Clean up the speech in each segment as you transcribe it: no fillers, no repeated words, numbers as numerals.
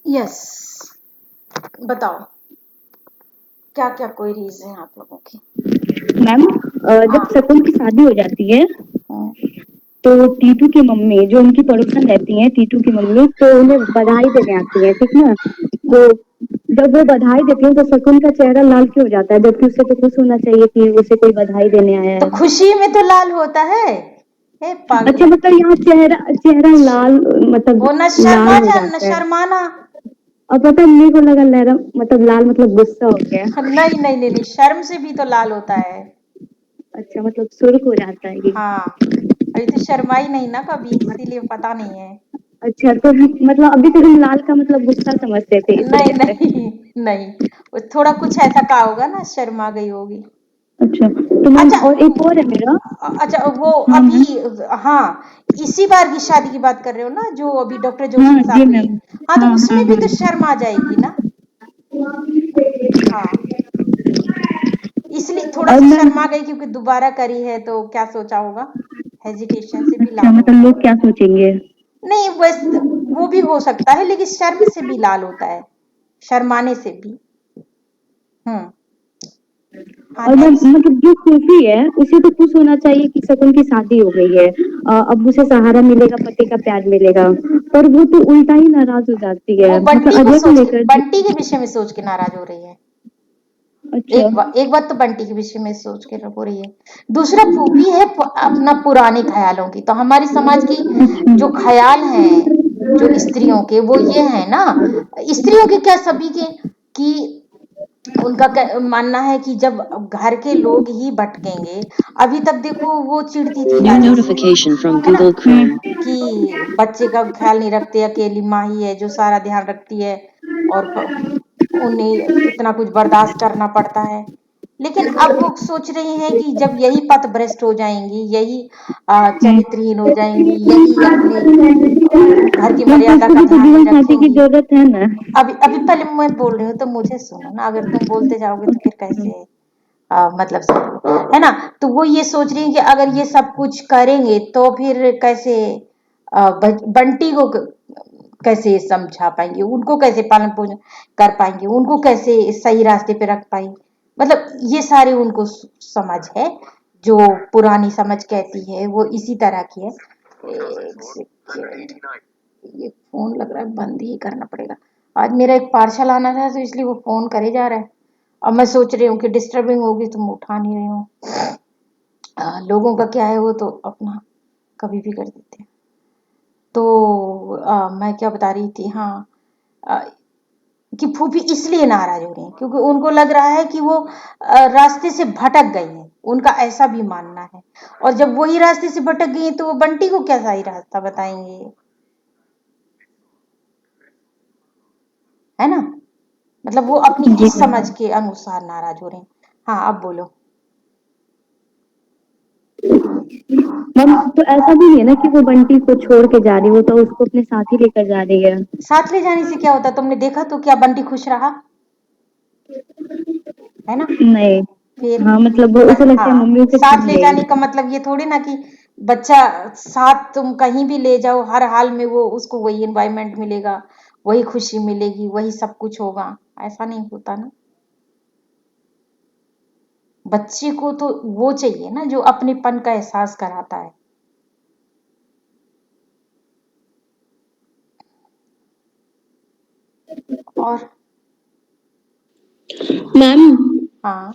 Yes, बताओ क्या क्या क्वेरीज हैं आप लोगों की। मैम जब हाँ। शकुन की शादी हो जाती है हम्म, तो टीटू की मम्मी जो उनकी पड़ोसन रहती है, टीटू की मम्मी, तो उन्हें बधाई देने आती है, ठीक ना। तो जब वो बधाई देती है तो शकुन का चेहरा लाल क्यों हो जाता है, जबकि उसे तो खुश होना चाहिए कि उसे कोई बधाई देने आया तो है। खुशी में तो लाल होता है। हे पागल अच्छा, मतलब लड़की, यहाँ चेहरा चेहरा लाल, मतलब वो न लाल शर्मा हो जा न जाता है। शर्माना। और पता है, मेरे को लगा लहरा मतलब लाल मतलब गुस्सा हो गया। नहीं नहीं नहीं नहीं, शर्म से भी तो लाल होता है। अच्छा, मतलब सुर्ख हो जाता है ये। हाँ, अभी तो शर्माई नहीं ना कभी, इसीलिए पता नहीं है। अच्छा, तो मतलब अभी तक हम लाल का मतलब गुस्सा समझते थे इस नहीं वजह से। नहीं नहीं, वो थोड़ा कुछ ऐसा कहा होगा ना, शर्मा गई होगी। अच्छा, तो मैम अच्छा और एक और है मेरा। अच्छा, वो हाँ अभी, मैम। हाँ, इसी बार की शादी की बात कर रहे हो ना, जो अभी डॉक्टर जोशी हाँ के जी साथ हुई है। मैम। हाँ, तो हाँ हाँ उसमें भी हाँ। तो शर्म आ जाएगी ना। हाँ, इसलिए थोड़ा और सा मैम, शर्मा गई क्योंकि दोबारा करी है, तो क्या सोचा होगा, हेजिटेशन से भी अच्छा लाल मतलब होता है। लोग क्या सोचेंगे। नहीं, वैसे वो भी हो सकता है, लेकिन शर्म से भी लाल होता है, शर्माने से भी। हम्म। हाँ, और मैम नेक्स्ट। मतलब जो सूफी है उसे तो खुश होना चाहिए कि शकुन की शादी हो गई है, अब उसे सहारा मिलेगा, पति का प्यार मिलेगा। पर वो तो उल्टा ही नाराज हो जाती वो है, मतलब अजय को लेकर। बंटी के विषय में सोच के नाराज हो रही है। अच्छा। एक बात तो बंटी के विषय में सोच के हो रही है। दूसरा, फूफी है अपना पुराने ख्यालों की, तो हमारी समाज की जो ख्याल हैं, जो स्त्रियों के, वो ये है ना, स्त्रियों के क्या, सभी के, कि उनका मानना है कि जब घर के लोग ही भटकेंगे, अभी तक देखो वो चिढ़ती थी New राजा से, notification from है ना, Google Chrome. कि बच्चे का ख्याल नहीं रखते, अकेली माँ ही है जो सारा ध्यान रखती है, और उन्हें इतना कुछ बर्दाश्त करना पड़ता है। लेकिन अब वो सोच रही हैं कि जब यही पथ भ्रष्ट हो जाएंगी, यही चरित्रहीन हो जाएंगी, यही अपने घर की मैम मर्यादा उसको का भी तो ध्यान नहीं जीवन साथी की रखेंगी। जरूरत है ना। अभी अभी पहले मैं बोल रही हूँ तो मुझे सुनो ना, अगर तुम बोलते जाओगे तो फिर कैसे, मतलब है ना। तो वो ये सोच रही है कि अगर ये सब कुछ करेंगे तो फिर कैसे बंटी को कैसे समझा पाएंगे, उनको कैसे पालन पोषण कर पाएंगे, उनको कैसे सही रास्ते पे रख पाएंगे, मतलब ये सारे उनको समझ है, जो पुरानी समझ कहती है वो इसी तरह की है। एक सेकेंड, ये फोन लग रहा है बंद ही करना पड़ेगा। आज मेरा एक पार्सल आना था, तो इसलिए वो फोन करे जा रहा है। अब मैं सोच रही हूँ कि डिस्टर्बिंग होगी तो मैं उठा नहीं रही हूँ। लोगों का क्या है, वो तो अपना कभी भी कर देते हैं। तो मैं क्या बता रही थी, हाँ, आ, कि फूफी इसलिए नाराज हो रही हैं क्योंकि उनको लग रहा है कि वो रास्ते से भटक गई है, उनका ऐसा भी मानना है। और जब वही रास्ते से भटक गई है तो वो बंटी को क्या सही रास्ता बताएंगे, है ना। मतलब वो अपनी जी इस समझ मैम। के अनुसार नाराज हो रहे हैं। हाँ, अब बोलो। मैम तो ऐसा भी नहीं है ना कि वो बंटी को छोड़ के जा रही, वो तो उसको अपने साथ ही लेकर जा रही है। साथ ले जाने से क्या होता, तुमने देखा तो क्या बंटी खुश रहा, है ना। नहीं। फिर हाँ मतलब वो उसे लगता है हाँ, मम्मी उसे साथ छूट ले जाने का गई। मतलब ये थोड़ी ना कि बच्चा साथ, तुम कहीं भी ले जाओ, हर हाल में वो उसको वही एनवायरनमेंट मिलेगा, वही खुशी मिलेगी, वही सब कुछ होगा, ऐसा नहीं होता ना। बच्चे को तो वो चाहिए ना जो अपनेपन का एहसास कराता है। और मैम हाँ,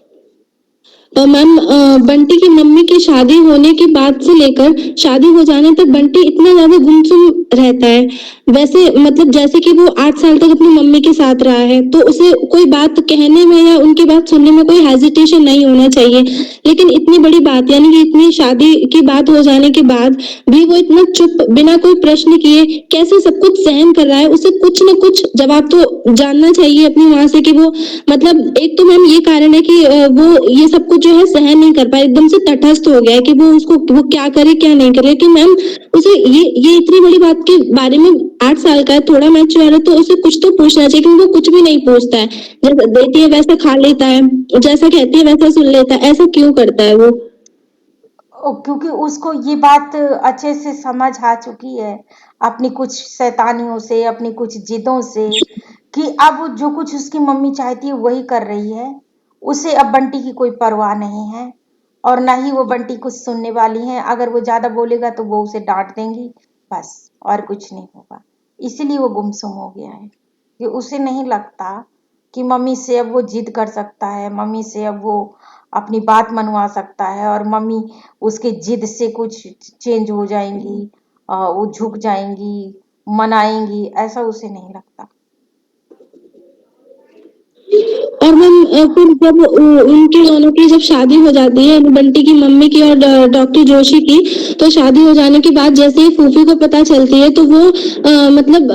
मैम बंटी की मम्मी की शादी होने के बाद से लेकर शादी हो जाने तक बंटी इतना ज्यादा गुमसुम रहता है। वैसे मतलब जैसे कि वो 8 साल तक अपनी मम्मी के साथ रहा है, तो उसे कोई बात कहने में या उनकी बात सुनने में कोई हेजिटेशन नहीं होना चाहिए। लेकिन इतनी बड़ी बात, यानी कि इतनी शादी की बात हो जाने के बाद भी वो इतना चुप, बिना कोई प्रश्न किए कैसे सब कुछ सहन कर रहा है। उसे कुछ न कुछ जवाब तो जानना चाहिए अपनी माँ से कि वो, मतलब एक तो मैम ये कारण है कि वो ये सब कुछ जो है सहन नहीं कर पाया, एकदम से तटस्थ हो गया है कि वो क्या करे क्या नहीं करे। कि मैम उसे ये इतनी बड़ी बात के बारे में, 8 साल का है, थोड़ा मैच्योर है, तो उसे कुछ तो पूछना चाहिए, क्योंकि वो कुछ भी नहीं पूछता है। जैसा देती है वैसा खा लेता है, जैसा कहती है वैसा सुन लेता है। ऐसा क्यों करता है वो। क्योंकि उसको ये बात अच्छे से समझ आ चुकी है अपनी कुछ शैतानियों से, अपनी कुछ जिदों से, कि अब जो कुछ उसकी मम्मी चाहती है वही कर रही है। उसे अब बंटी की कोई परवाह नहीं है और ना ही वो बंटी कुछ सुनने वाली है। अगर वो ज्यादा बोलेगा तो वो उसे डांट देंगी, बस और कुछ नहीं होगा। इसीलिए वो गुमसुम हो गया है कि उसे नहीं लगता कि मम्मी से अब वो जिद कर सकता है, मम्मी से अब वो अपनी बात मनवा सकता है और मम्मी उसके जिद से कुछ चेंज हो जाएंगी, वो झुक जाएंगी, मनाएंगी, ऐसा उसे नहीं लगता। और मैम फिर जब उनके दोनों की जब शादी हो जाती है बंटी की मम्मी की और डॉक्टर जोशी की, तो शादी हो जाने के बाद जैसे ही फूफी को पता चलती है तो वो मतलब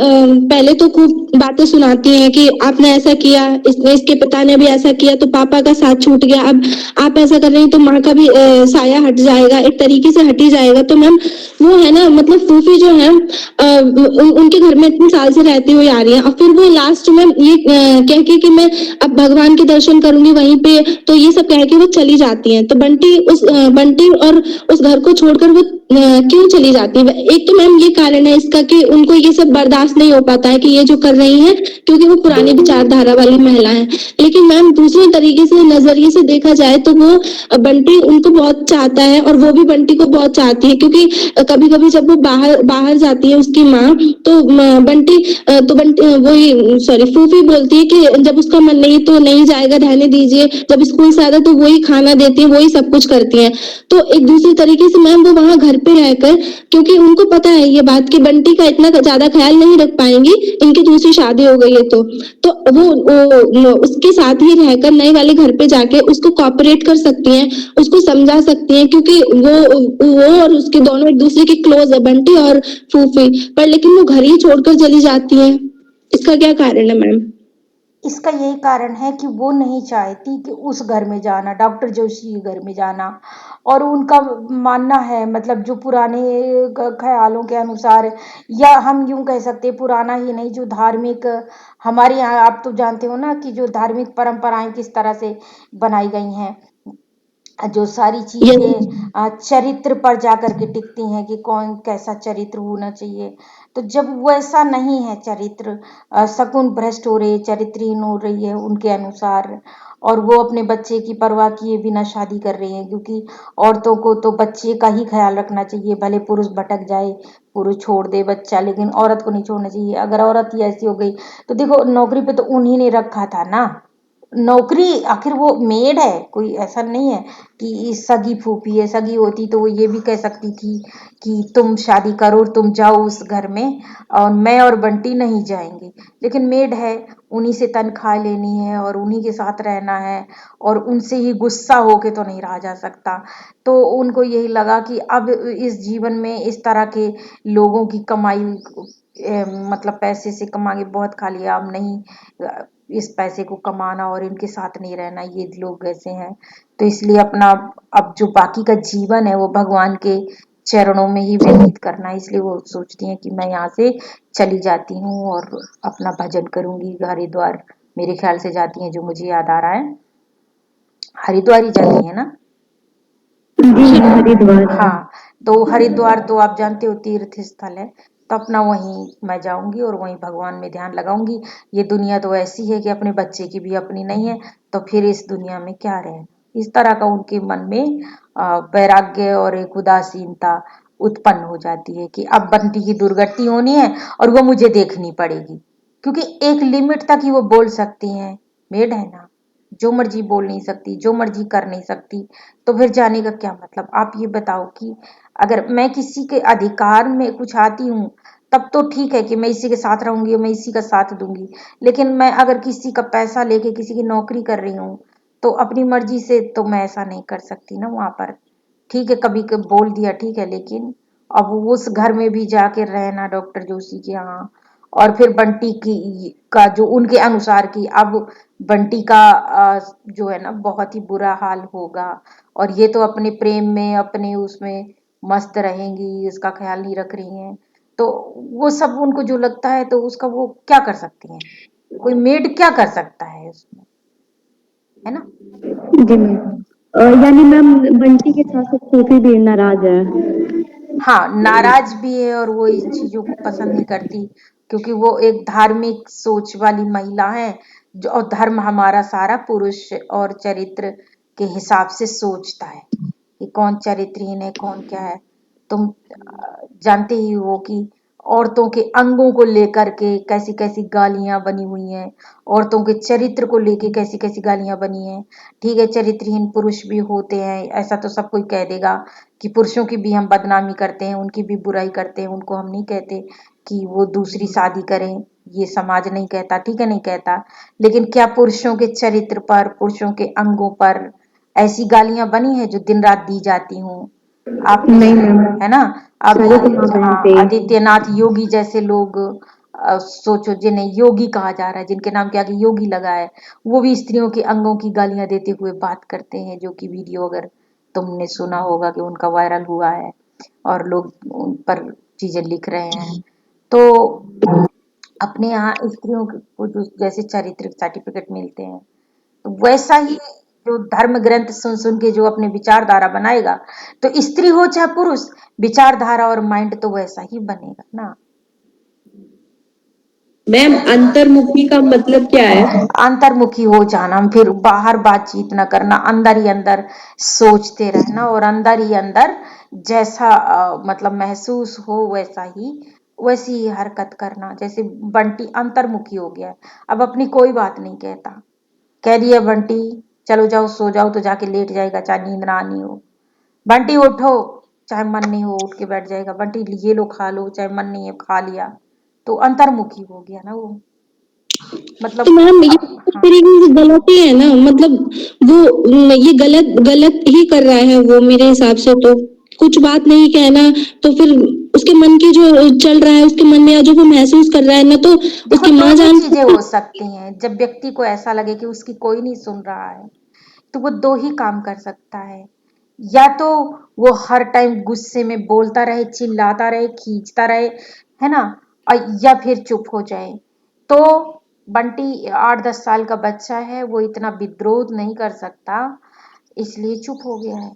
पहले तो खूब बातें सुनाती हैं कि आपने ऐसा किया, इसके पिता ने भी ऐसा किया तो पापा का साथ छूट गया, अब आप ऐसा कर रही हैं तो माँ का भी साया हट जाएगा, एक तरीके से हट ही जाएगा। तो मैम वो है ना, मतलब फूफी जो है उनके घर में इतने साल से रहती हुई आ रही है और फिर वो लास्ट में ये कह के कि मैं अब भगवान के दर्शन करूंगी वहीं पे, तो ये सब कह के वो चली जाती हैं। तो बंटी और उस घर को छोड़कर वो क्यों चली जाती है? एक तो मैम ये कारण है इसका कि उनको ये सब बर्दाश्त नहीं हो पाता है कि ये जो कर रही हैं, क्योंकि वो पुरानी विचारधारा वाली महिला है। लेकिन मैम दूसरे तरीके से नजरिए से देखा जाए तो वो बंटी उनको बहुत चाहता है और वो भी बंटी को बहुत चाहती है, क्योंकि कभी कभी जब वो बाहर बाहर जाती है उसकी माँ, तो बंटी वही सॉरी फूफी बोलती है कि जब उसका मन नहीं तो नहीं जाएगा, रहने दीजिए, जब स्कूल से आता तो वही खाना देती है, वही सब कुछ करती है। तो एक दूसरी तरीके से मैम वो वहां घर पे रहकर, क्योंकि उनको पता है ये बात कि बंटी का इतना ज्यादा ख्याल नहीं रख पाएंगी, इनकी दूसरी शादी हो गई है तो वो उसके साथ ही रहकर नए वाले घर पे जाके उसको कॉपरेट कर सकती हैं, उसको समझा सकती हैं, क्योंकि वो और उसके दोनों एक दूसरे के क्लोज है, बंटी और फूफी। पर लेकिन वो घर ही छोड़कर चली जाती है, इसका क्या कारण है मैम? इसका यही कारण है कि वो नहीं चाहती कि उस घर में जाना, डॉक्टर जोशी के घर में जाना। और उनका मानना है, मतलब जो पुराने ख्यालों के अनुसार, या हम यूं कह सकते हैं पुराना ही नहीं, जो धार्मिक हमारे यहाँ आप तो जानते हो ना कि जो धार्मिक परंपराएं किस तरह से बनाई गई हैं, जो सारी यस। चीजें चरित्र पर जाकर के टिकती हैं कि कौन कैसा चरित्र होना चाहिए। तो जब वैसा नहीं है चरित्र, शकुन भ्रष्ट हो रही है, चरित्रहीन हो रही है उनके अनुसार, और वो अपने बच्चे की परवाह किए बिना शादी कर रही हैं, क्योंकि औरतों को तो बच्चे का ही ख्याल रखना चाहिए, भले पुरुष भटक जाए, पुरुष छोड़ दे बच्चा, लेकिन औरत को नहीं छोड़ना चाहिए। अगर औरत ही ऐसी हो गई तो देखो, नौकरी पे तो उन्हीं ने रखा था ना, नौकरी, आखिर वो मेड है, कोई ऐसा नहीं है कि सगी फूफी है। सगी होती तो वो ये भी कह सकती थी कि तुम शादी करो, तुम जाओ उस घर में और मैं और बंटी नहीं जाएंगे। लेकिन मेड है, उन्हीं से तनख्वाह लेनी है और उन्हीं के साथ रहना है, और उनसे ही गुस्सा होके तो नहीं रहा जा सकता। तो उनको यही लगा कि अब इस जीवन में इस तरह के लोगों की कमाई, मतलब पैसे से कमा के बहुत खा लिया, अब नहीं, इस पैसे को कमाना और इनके साथ नहीं रहना, ये लोग ऐसे हैं। तो इसलिए अपना अब जो बाकी का जीवन है वो भगवान के चरणों में ही व्यतीत करना है। इसलिए वो सोचती हैं कि मैं यहाँ से चली जाती हूँ और अपना भजन करूंगी। हरिद्वार मेरे ख्याल से जाती हैं, जो मुझे याद आ रहा है, हरिद्वार ही जाती है ना। जी हरिद्वार। हाँ, तो हरिद्वार तो आप जानते हो तीर्थ स्थल है, तो अपना वहीं मैं जाऊंगी और वहीं भगवान में ध्यान लगाऊंगी। ये दुनिया तो ऐसी है कि अपने बच्चे की भी अपनी नहीं है, तो फिर इस दुनिया में क्या रहे। इस तरह का उनके मन में वैराग्य और एक उदासीनता उत्पन्न हो जाती है कि अब बंटी की दुर्गति होनी है और वो मुझे देखनी पड़ेगी, क्योंकि एक लिमिट तक ही वो बोल सकती हैं, मेड है ना, जो मर्जी बोल नहीं सकती, जो मर्जी कर नहीं सकती। तो फिर जाने का क्या मतलब। आप ये बताओ कि अगर मैं किसी के अधिकार में कुछ आती हूँ, तब तो ठीक है कि मैं इसी के साथ रहूंगी, मैं इसी का साथ दूंगी। लेकिन मैं अगर किसी का पैसा लेके किसी की नौकरी कर रही हूँ, तो अपनी मर्जी से तो मैं ऐसा नहीं कर सकती ना वहां पर। ठीक है, कभी कभी बोल दिया ठीक है, लेकिन अब उस घर में भी जाके रहना डॉक्टर जोशी के यहाँ, और फिर बंटी की का जो उनके अनुसार की, अब बंटी का जो है ना बहुत ही बुरा हाल होगा, और ये तो अपने प्रेम में अपने उसमें मस्त रहेंगी, इसका ख्याल नहीं रख रही हैं। तो वो सब उनको जो लगता है तो उसका वो क्या कर सकती हैं, कोई मेड क्या कर सकता है उसमें, है ना। जी मैम। यानी मैम बंटी के साथ साथ सोफी भी नाराज है। हाँ, नाराज भी है और वो इस चीजों को पसंद नहीं करती क्योंकि वो एक धार्मिक सोच वाली महिला है जो और धर्म हमारा सारा पुरुष और चरित्र के हिसाब से सोचता है कि कौन चरित्रहीन है कौन क्या है। तुम जानते ही हो कि औरतों के अंगों को लेकर के कैसी कैसी गालियां बनी हुई हैं, औरतों के चरित्र को लेके कैसी कैसी गालियां बनी हैं। ठीक है, चरित्रहीन पुरुष भी होते हैं, ऐसा तो सब कोई कह देगा कि पुरुषों की भी हम बदनामी करते हैं, उनकी भी बुराई करते हैं, उनको हम नहीं कहते कि वो दूसरी शादी करें, ये समाज नहीं कहता, ठीक है नहीं कहता। लेकिन क्या पुरुषों के चरित्र पर, पुरुषों के अंगों पर ऐसी गालियां बनी है जो दिन रात दी जाती हूँ? आपने नहीं सुना मैम, है ना? अभी सारे तो माँ बहन हाँ, थे। आदित्यनाथ योगी जैसे लोग, सोचो जिन्हें योगी कहा जा रहा है, जिनके नाम के आगे योगी लगा है, वो भी स्त्रियों के अंगों की गालियां देते हुए बात करते हैं, जो कि वीडियो अगर तुमने सुना होगा कि उनका वायरल हुआ है और लोग उन पर चीजें लिख रहे हैं। तो अपने यहाँ स्त्रियों को जो जैसे चरित्र सर्टिफिकेट मिलते हैं, तो वैसा ही जो धर्म ग्रंथ सुन सुन के जो अपने विचारधारा बनाएगा, तो स्त्री हो चाहे पुरुष, विचारधारा और माइंड तो वैसा ही बनेगा ना। मैम अंतर्मुखी का मतलब क्या है? अंतर्मुखी हो जाना, फिर बाहर बातचीत न करना, अंदर ही अंदर सोचते रहना और अंदर ही अंदर जैसा मतलब महसूस हो वैसी ही हरकत करना। जैसे बंटी अंतर्मुखी हो गया, अब अपनी कोई बात नहीं कहता, कह दिया बंटी चलो जाओ सो जाओ तो जाके लेट जाएगा, चाहे नींद ना आनी हो। बंटी उठो, चाहे मन नहीं हो उठ के बैठ जाएगा। बंटी ये लो खा लो, चाहे मन नहीं है खा लिया। तो अंतर्मुखी हो गया ना वो, तो मतलब मैम ये एक हाँ। तरीके से गलत ही है ना, मतलब वो ये गलत गलत ही कर रहा है वो मेरे हिसाब से। तो कुछ बात नहीं कहना, तो फिर उसके मन की जो चल रहा है उसके मन में, या जो वो महसूस कर रहा है ना, तो देखो उसकी दो माँ ही जान। चीजें हो सकती हैं, जब व्यक्ति को ऐसा लगे कि उसकी कोई नहीं सुन रहा है, तो वो दो ही काम कर सकता है। या तो वो हर टाइम गुस्से में बोलता रहे, चिल्लाता रहे, खींचता रहे, है ना, और या फिर चुप हो जाए। तो बंटी 8-10 साल का बच्चा है, वो इतना विद्रोह नहीं कर सकता, इसलिए चुप हो गया है।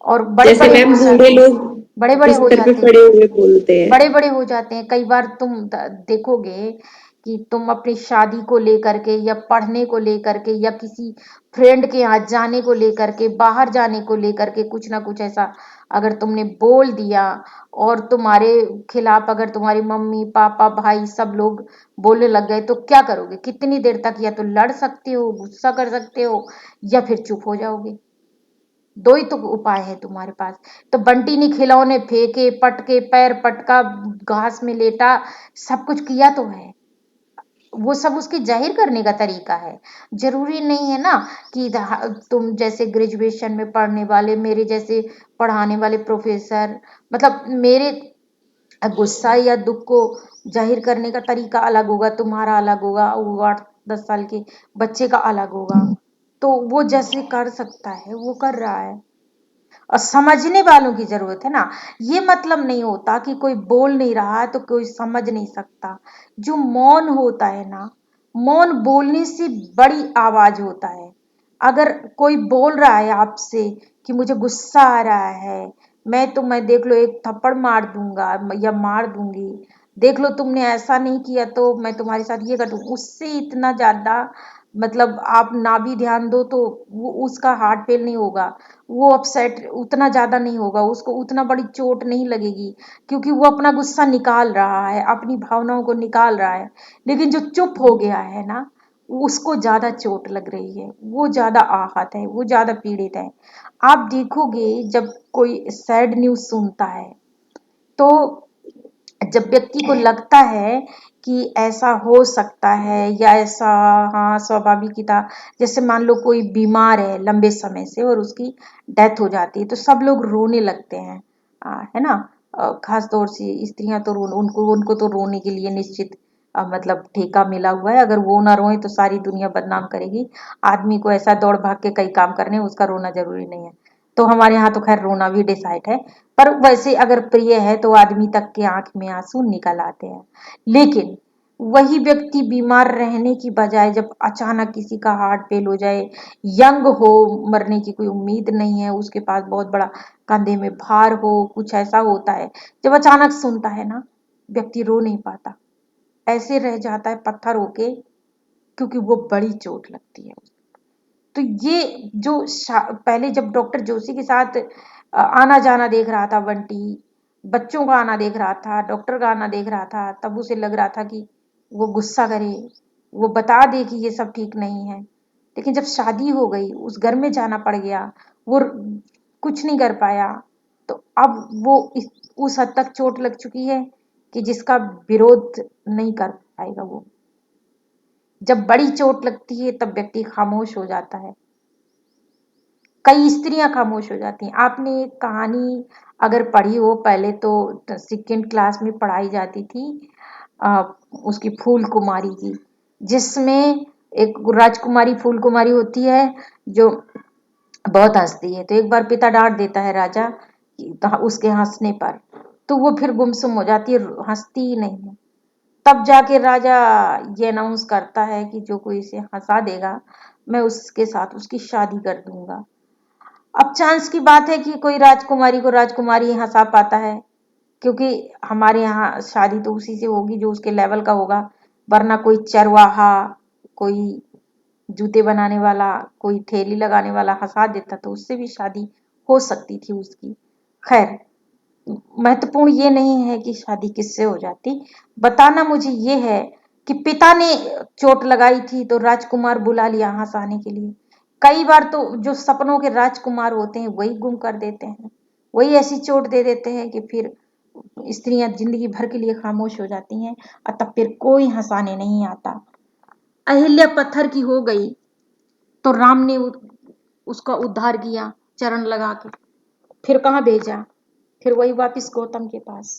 और बड़े जैसे बड़े मैम हो बूढ़े जाते हैं, लोग बड़े बड़े हो बिस्तर पे जाते हैं, पड़े हुए बोलते हैं। बड़े बड़े हो जाते हैं। कई बार तुम देखोगे कि तुम अपनी शादी को लेकर के या पढ़ने को लेकर के या किसी फ्रेंड के यहाँ जाने को लेकर के, बाहर जाने को लेकर के कुछ ना कुछ ऐसा अगर तुमने बोल दिया और तुम्हारे खिलाफ अगर तुम्हारी मम्मी पापा भाई सब लोग बोलने लग गए, तो क्या करोगे? कितनी देर तक या तो लड़ सकते हो, गुस्सा कर सकते हो, या फिर चुप हो जाओगे। दो ही तो उपाय है तुम्हारे पास। तो बंटी ने खिलौने फेंके, पटके, पैर पटका, घास में लेटा, सब कुछ किया तो है। वो सब उसके जाहिर करने का तरीका है। जरूरी नहीं है ना कि तुम जैसे ग्रेजुएशन में पढ़ने वाले, मेरे जैसे पढ़ाने वाले प्रोफेसर, मतलब मेरे गुस्सा या दुख को जाहिर करने का तरीका अलग होगा, तुम्हारा अलग होगा, वो 8-10 साल के बच्चे का अलग होगा। तो वो जैसे कर सकता है वो कर रहा है, और समझने वालों की जरूरत है ना। ये मतलब नहीं होता कि कोई बोल नहीं रहा है तो कोई समझ नहीं सकता। जो मौन होता है ना, मौन बोलने से बड़ी आवाज होता है। अगर कोई बोल रहा है आपसे कि मुझे गुस्सा आ रहा है, मैं देख लो एक थप्पड़ मार दूंगा या मार दूंगी, देख लो तुमने ऐसा नहीं किया तो मैं तुम्हारे साथ ये कर दूं, उससे इतना ज्यादा मतलब आप ना भी ध्यान दो तो वो उसका हार्ट फेल नहीं होगा, वो अपसेट उतना ज्यादा नहीं होगा, उसको उतना बड़ी चोट नहीं लगेगी, क्योंकि वो अपना गुस्सा निकाल रहा है, अपनी भावनाओं को निकाल रहा है। लेकिन जो चुप हो गया है ना, उसको ज्यादा चोट लग रही है, वो ज्यादा आहत है, वो ज्यादा पीड़ित है। आप देखोगे जब कोई सैड न्यूज सुनता है, तो जब व्यक्ति को लगता है कि ऐसा हो सकता है या ऐसा, हाँ स्वाभाविक ही था, जैसे मान लो कोई बीमार है लंबे समय से और उसकी डेथ हो जाती है, तो सब लोग रोने लगते हैं, है ना। खास तौर से स्त्रियां तो उनको उनको तो रोने के लिए निश्चित मतलब ठेका मिला हुआ है। अगर वो ना रोए तो सारी दुनिया बदनाम करेगी। आदमी को ऐसा दौड़ भाग के कई काम करने, उसका रोना जरूरी नहीं है। तो हमारे यहाँ तो खैर रोना भी डिसाइड है, पर वैसे अगर प्रिय है तो आदमी तक के आंख में आंसू निकल आते हैं। लेकिन वही व्यक्ति बीमार रहने की बजाय जब अचानक किसी का हार्ट फेल हो जाए, यंग हो, मरने की कोई उम्मीद नहीं है, उसके पास बहुत बड़ा कंधे में भार हो, कुछ ऐसा होता है, जब अचानक सुनता है ना, व्यक्ति रो नहीं पाता, ऐसे रह जाता है पत्थर होके, क्योंकि वो बड़ी चोट लगती है। तो ये जो पहले जब डॉक्टर जोशी के साथ आना जाना देख रहा था बंटी, बच्चों का आना देख रहा था, डॉक्टर का आना देख रहा था, तब उसे लग रहा था कि वो गुस्सा करे, वो बता दे कि ये सब ठीक नहीं है। लेकिन जब शादी हो गई, उस घर में जाना पड़ गया, वो कुछ नहीं कर पाया, तो अब वो उस हद तक चोट लग चुकी है कि जिसका विरोध नहीं कर पाएगा वो। जब बड़ी चोट लगती है तब व्यक्ति खामोश हो जाता है। कई स्त्रियां खामोश हो जाती हैं। आपने एक कहानी अगर पढ़ी हो, पहले तो सेकेंड क्लास में पढ़ाई जाती थी, उसकी फूल कुमारी की, जिसमें एक राजकुमारी फूल कुमारी होती है जो बहुत हंसती है। तो एक बार पिता डांट देता है राजा उसके हंसने पर, तो वो फिर गुमसुम हो जाती है, हंसती ही नहीं है। तब जाके राजा ये अनाउंस करता है कि जो कोई इसे हंसा देगा, मैं उसके साथ उसकी शादी कर दूंगा। अब चांस की बात है कि कोई राजकुमारी को राजकुमारी हंसा पाता है, क्योंकि हमारे यहाँ शादी तो उसी से होगी जो उसके लेवल का होगा, वरना कोई चरवाहा, कोई जूते बनाने वाला, कोई ठेली लगाने वाला हंसा देता तो उससे भी शादी हो सकती थी उसकी। खैर, महत्वपूर्ण ये नहीं है कि शादी किससे हो जाती, बताना मुझे ये है कि पिता ने चोट लगाई थी तो राजकुमार बुला लिया हंसाने के लिए। कई बार तो जो सपनों के राजकुमार होते हैं वही गुम कर देते हैं, वही ऐसी चोट दे देते हैं कि फिर स्त्रियां जिंदगी भर के लिए खामोश हो जाती हैं, और तब फिर कोई हंसाने नहीं आता। अहिल्या पत्थर की हो गई तो राम ने उसका उद्धार किया चरण लगा के, फिर कहाँ भेजा, फिर वही वापिस गौतम के पास।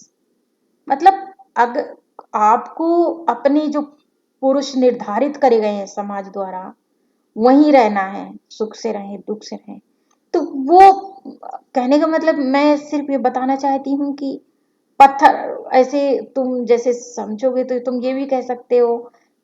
मतलब अगर आपको अपने जो पुरुष निर्धारित करे गए हैं समाज द्वारा, वहीं रहना है, सुख से रहें दुख से रहें, तो वो कहने का मतलब मैं सिर्फ ये बताना चाहती हूँ कि पत्थर ऐसे तुम जैसे समझोगे तो तुम ये भी कह सकते हो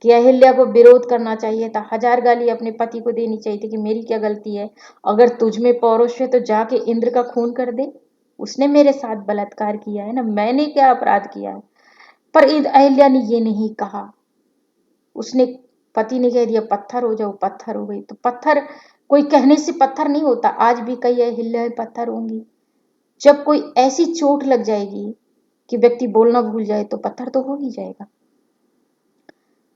कि अहिल्या को विरोध करना चाहिए था, 1000 गाली अपने पति को देनी चाहिए थी कि मेरी क्या गलती है, अगर तुझ में पौरुष है तो जाके इंद्र का खून कर दे, उसने मेरे साथ बलात्कार किया है ना, मैंने क्या अपराध किया है। पर अहिल्या ने ये नहीं कहा, उसने पति ने कह दिया पत्थर हो जाओ, पत्थर हो गई। तो पत्थर कोई कहने से पत्थर नहीं होता, आज भी कई अहिल्याएं पत्थर होंगी। जब कोई ऐसी चोट लग जाएगी कि व्यक्ति बोलना भूल जाए तो पत्थर तो हो ही जाएगा।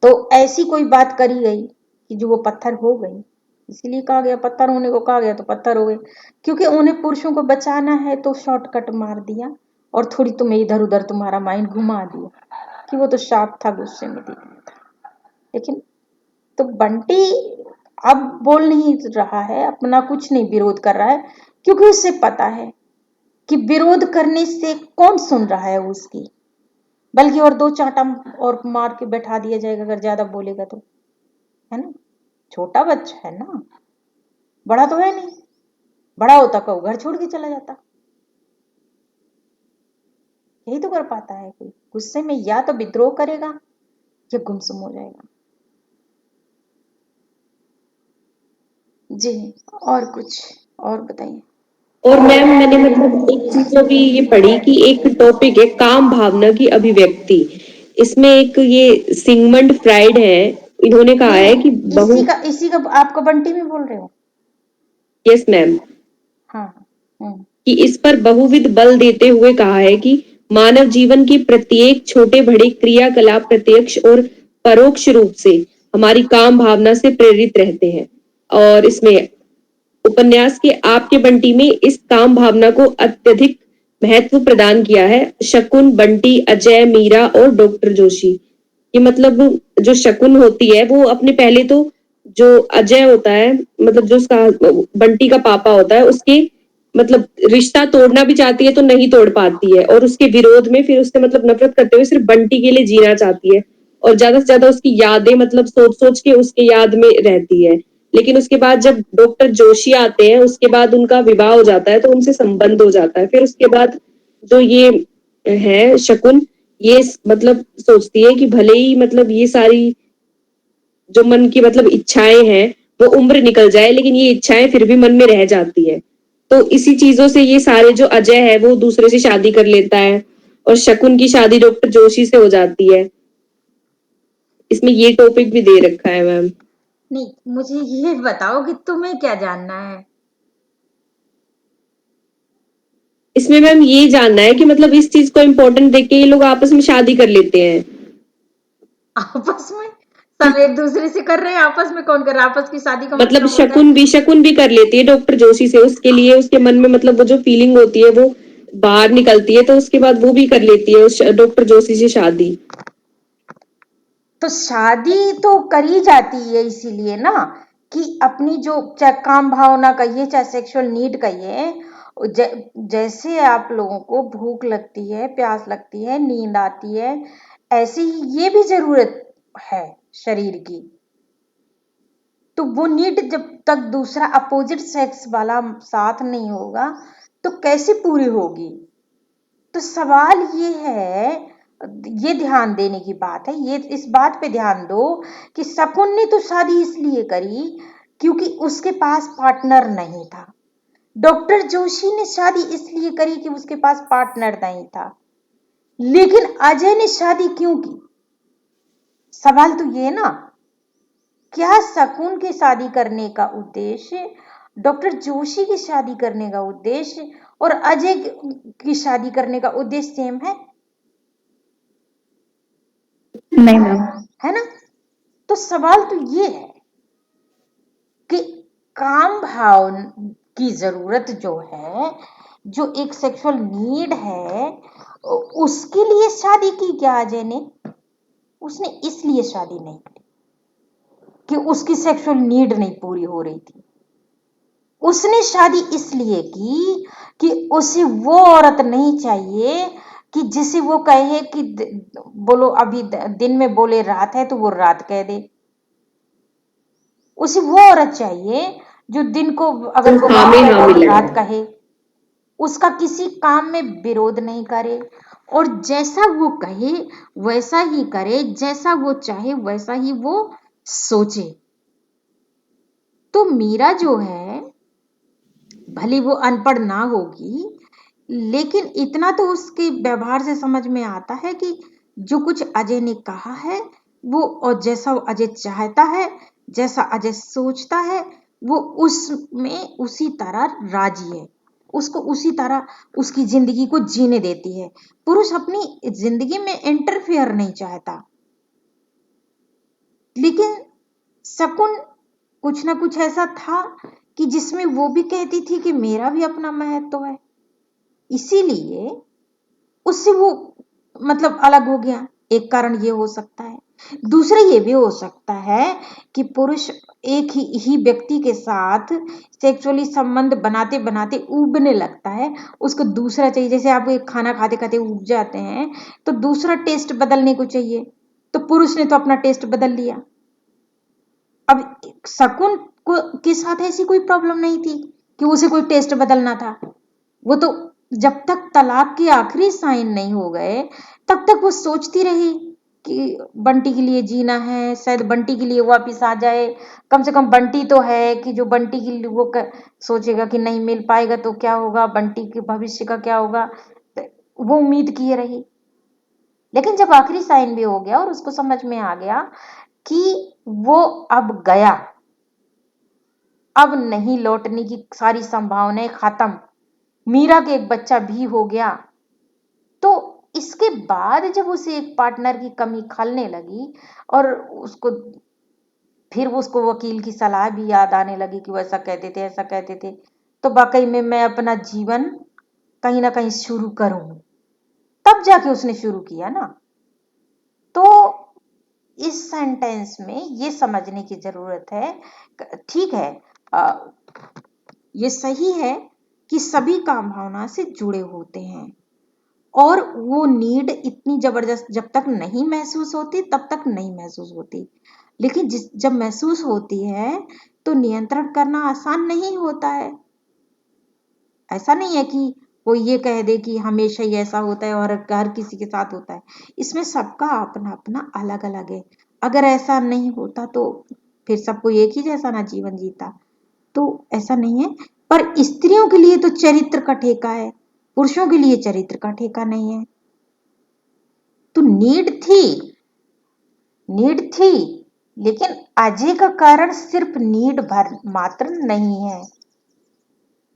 तो ऐसी कोई बात करी गई कि जो वो पत्थर हो गई, इसीलिए कहा गया पत्थर होने को कहा गया तो पत्थर हो गए, क्योंकि उन्हें पुरुषों को बचाना है तो शॉर्टकट मार दिया और थोड़ी तुम्हें इधर उधर तुम्हारा माइंड घुमा दिया कि वो तो शाप था, गुस्से में दे दिया था। लेकिन तो बंटी अब बोल नहीं रहा है, अपना कुछ नहीं विरोध कर रहा है, क्योंकि उसे पता है कि विरोध करने से कौन सुन रहा है उसकी, बल्कि और 2 चांटा और मार के बैठा दिया जाएगा अगर ज्यादा बोलेगा तो, है ना। छोटा बच्चा है ना, बड़ा तो है नहीं, बड़ा होता कहो घर छोड़ के चला जाता। यही तो कर पाता है कोई, गुस्से में या तो विद्रोह करेगा या गुमसुम हो जाएगा। जी, और कुछ और बताइए। और मैम मैंने मतलब एक चीज अभी ये पढ़ी कि एक टॉपिक है काम भावना की अभिव्यक्ति। इसमें एक ये सिगमंड फ्राइड है, इन्होंने कहा है कि इसी का आपको बंटी में बोल रहे हो? यस मैम, हाँ। कि इस पर बहुविध बल देते हुए कहा है कि मानव जीवन की प्रत्येक छोटे बड़े क्रियाकलाप प्रत्यक्ष और परोक्ष रूप से हमारी काम भावना से प्रेरित रहते हैं। और इसमें उपन्यास के आपके बंटी में इस काम भावना को अत्यधिक महत्व प्रदान किया है शकुन, बंटी, अजय, मीरा और डॉक्टर जोशी। ये मतलब जो शकुन होती है वो अपने पहले तो जो अजय होता है, मतलब जो उसका बंटी का पापा होता है, उसके मतलब रिश्ता तोड़ना भी चाहती है तो नहीं तोड़ पाती है, और उसके विरोध में फिर उससे मतलब नफरत करते हुए सिर्फ बंटी के लिए जीना चाहती है, और ज्यादा से ज्यादा उसकी यादें मतलब सोच सोच के उसके याद में रहती है। लेकिन उसके बाद जब डॉक्टर जोशी आते हैं उसके बाद उनका विवाह हो जाता है तो उनसे संबंध हो जाता है। फिर उसके बाद जो ये है शकुन, ये मतलब सोचती है कि भले ही मतलब ये सारी जो मन की मतलब इच्छाएं हैं वो उम्र निकल जाए, लेकिन ये इच्छाएं फिर भी मन में रह जाती है। तो इसी चीजों से ये सारे जो अजय है वो दूसरे से शादी कर लेता है, और शकुन की शादी डॉक्टर जोशी से हो जाती है। इसमें ये टॉपिक भी दे रखा है मैम। नहीं, मुझे ये बताओ कि तुम्हें क्या जानना है। इसमें मैम ये जानना है कि मतलब इस चीज को इम्पोर्टेंट देख के ये लोग आपस में शादी कर लेते हैं। आपस में सब एक दूसरे से कर रहे हैं, आपस में कौन कर रहा है? आपस की शादी का मतलब मतलब होता है शकुन भी कर लेती है डॉक्टर जोशी से, उसके लिए उसके मन में मतलब वो जो फीलिंग होती है वो बाहर निकलती है, तो उसके बाद वो भी कर लेती है उस डॉक्टर जोशी से शादी। तो शादी तो करी जाती है इसीलिए ना कि अपनी जो चाहे काम भावना कहिए चाहे सेक्सुअल नीड कहिए, जैसे आप लोगों को भूख लगती है, प्यास लगती है, नींद आती है, ऐसे ही ये भी जरूरत है शरीर की। तो वो नीड जब तक दूसरा अपोजिट सेक्स वाला साथ नहीं होगा तो कैसे पूरी होगी। तो सवाल ये है, ये ध्यान देने की बात है, ये इस बात पे ध्यान दो कि शकुन ने तो शादी इसलिए करी क्योंकि उसके पास पार्टनर नहीं था। डॉक्टर जोशी ने शादी इसलिए करी कि उसके पास पार्टनर नहीं था। लेकिन अजय ने शादी क्यों की? सवाल तो ये ना, क्या शकुन की शादी करने का उद्देश्य, डॉक्टर जोशी की शादी करने का उद्देश्य और अजय की शादी करने का उद्देश्य सेम है? नहीं मैम। है ना? तो सवाल तो ये है कि काम भाव की जरूरत जो है, जो एक सेक्सुअल नीड है, उसके लिए शादी की क्या अजय ने? उसने इसलिए शादी नहीं की कि उसकी सेक्सुअल नीड नहीं पूरी हो रही थी। उसने शादी इसलिए की कि उसे वो औरत नहीं चाहिए कि जिसे वो कहे कि बोलो अभी दिन में बोले रात है तो वो रात कह दे। उसे वो औरत चाहिए जो दिन को अगर जो वो हाँ रात में कहे हाँ तो मिलाए। रात कहे, उसका किसी काम में विरोध नहीं करे, और जैसा वो कहे वैसा ही करे, जैसा वो चाहे वैसा ही वो सोचे। तो मीरा जो है, भले वो अनपढ़ ना होगी, लेकिन इतना तो उसके व्यवहार से समझ में आता है कि जो कुछ अजय ने कहा है वो, और जैसा अजय चाहता है, जैसा अजय सोचता है, वो उसमें उसी तरह राजी है। उसको उसी तरह उसकी जिंदगी को जीने देती है। पुरुष अपनी जिंदगी में इंटरफेयर नहीं चाहता। लेकिन शकुन कुछ ना कुछ ऐसा था कि जिसमें वो भी कहती थी कि मेरा भी अपना महत्व है, इसीलिए उससे वो मतलब अलग हो गया। एक कारण ये हो सकता है। दूसरा ये भी हो सकता है कि पुरुष एक ही व्यक्ति के साथ सेक्सुअली संबंध बनाते बनाते ऊबने लगता है, उसको दूसरा चाहिए। जैसे आप एक खाना खाते खाते ऊब जाते हैं तो दूसरा टेस्ट बदलने को चाहिए। तो पुरुष ने तो अपना टेस्ट बदल लिया। अब शकुन को के साथ ऐसी कोई प्रॉब्लम नहीं थी कि उसे कोई टेस्ट बदलना था। वो तो जब तक तलाक के आखिरी साइन नहीं हो गए तब तक वो सोचती रही कि बंटी के लिए जीना है, शायद बंटी के लिए वापिस आ जाए। कम से कम बंटी तो है कि जो बंटी के लिए वो सोचेगा कि नहीं मिल पाएगा तो क्या होगा, बंटी के भविष्य का क्या होगा, तो वो उम्मीद किए रही। लेकिन जब आखिरी साइन भी हो गया और उसको समझ में आ गया कि वो अब गया, अब नहीं लौटने की सारी संभावनाएं खत्म, मीरा के एक बच्चा भी हो गया, तो इसके बाद जब उसे एक पार्टनर की कमी खलने लगी और उसको वकील की सलाह भी याद आने लगी कि वो ऐसा कहते थे ऐसा कहते थे, तो वाकई में मैं अपना जीवन कहीं ना कहीं शुरू करूं, तब जाके उसने शुरू किया ना। तो इस सेंटेंस में ये समझने की जरूरत है, ठीक है, ये सही है कि सभी काम भावना से जुड़े होते हैं और वो नीड इतनी जबरदस्त जब तक नहीं महसूस होती तब तक नहीं महसूस होती। लेकिन जब महसूस होती है तो नियंत्रण करना आसान नहीं होता है। ऐसा नहीं है कि कोई ये कह दे कि हमेशा ही ऐसा होता है और हर किसी के साथ होता है। इसमें सबका अपना अपना अलग अलग है। अगर ऐसा नहीं होता तो फिर सबको एक ही जैसा ना जीवन जीता। तो ऐसा नहीं है। पर स्त्रियों के लिए तो चरित्र का ठेका है, पुरुषों के लिए चरित्र का ठेका नहीं है। तो नीड थी, लेकिन अजय का कारण सिर्फ नीड भर मात्र नहीं है।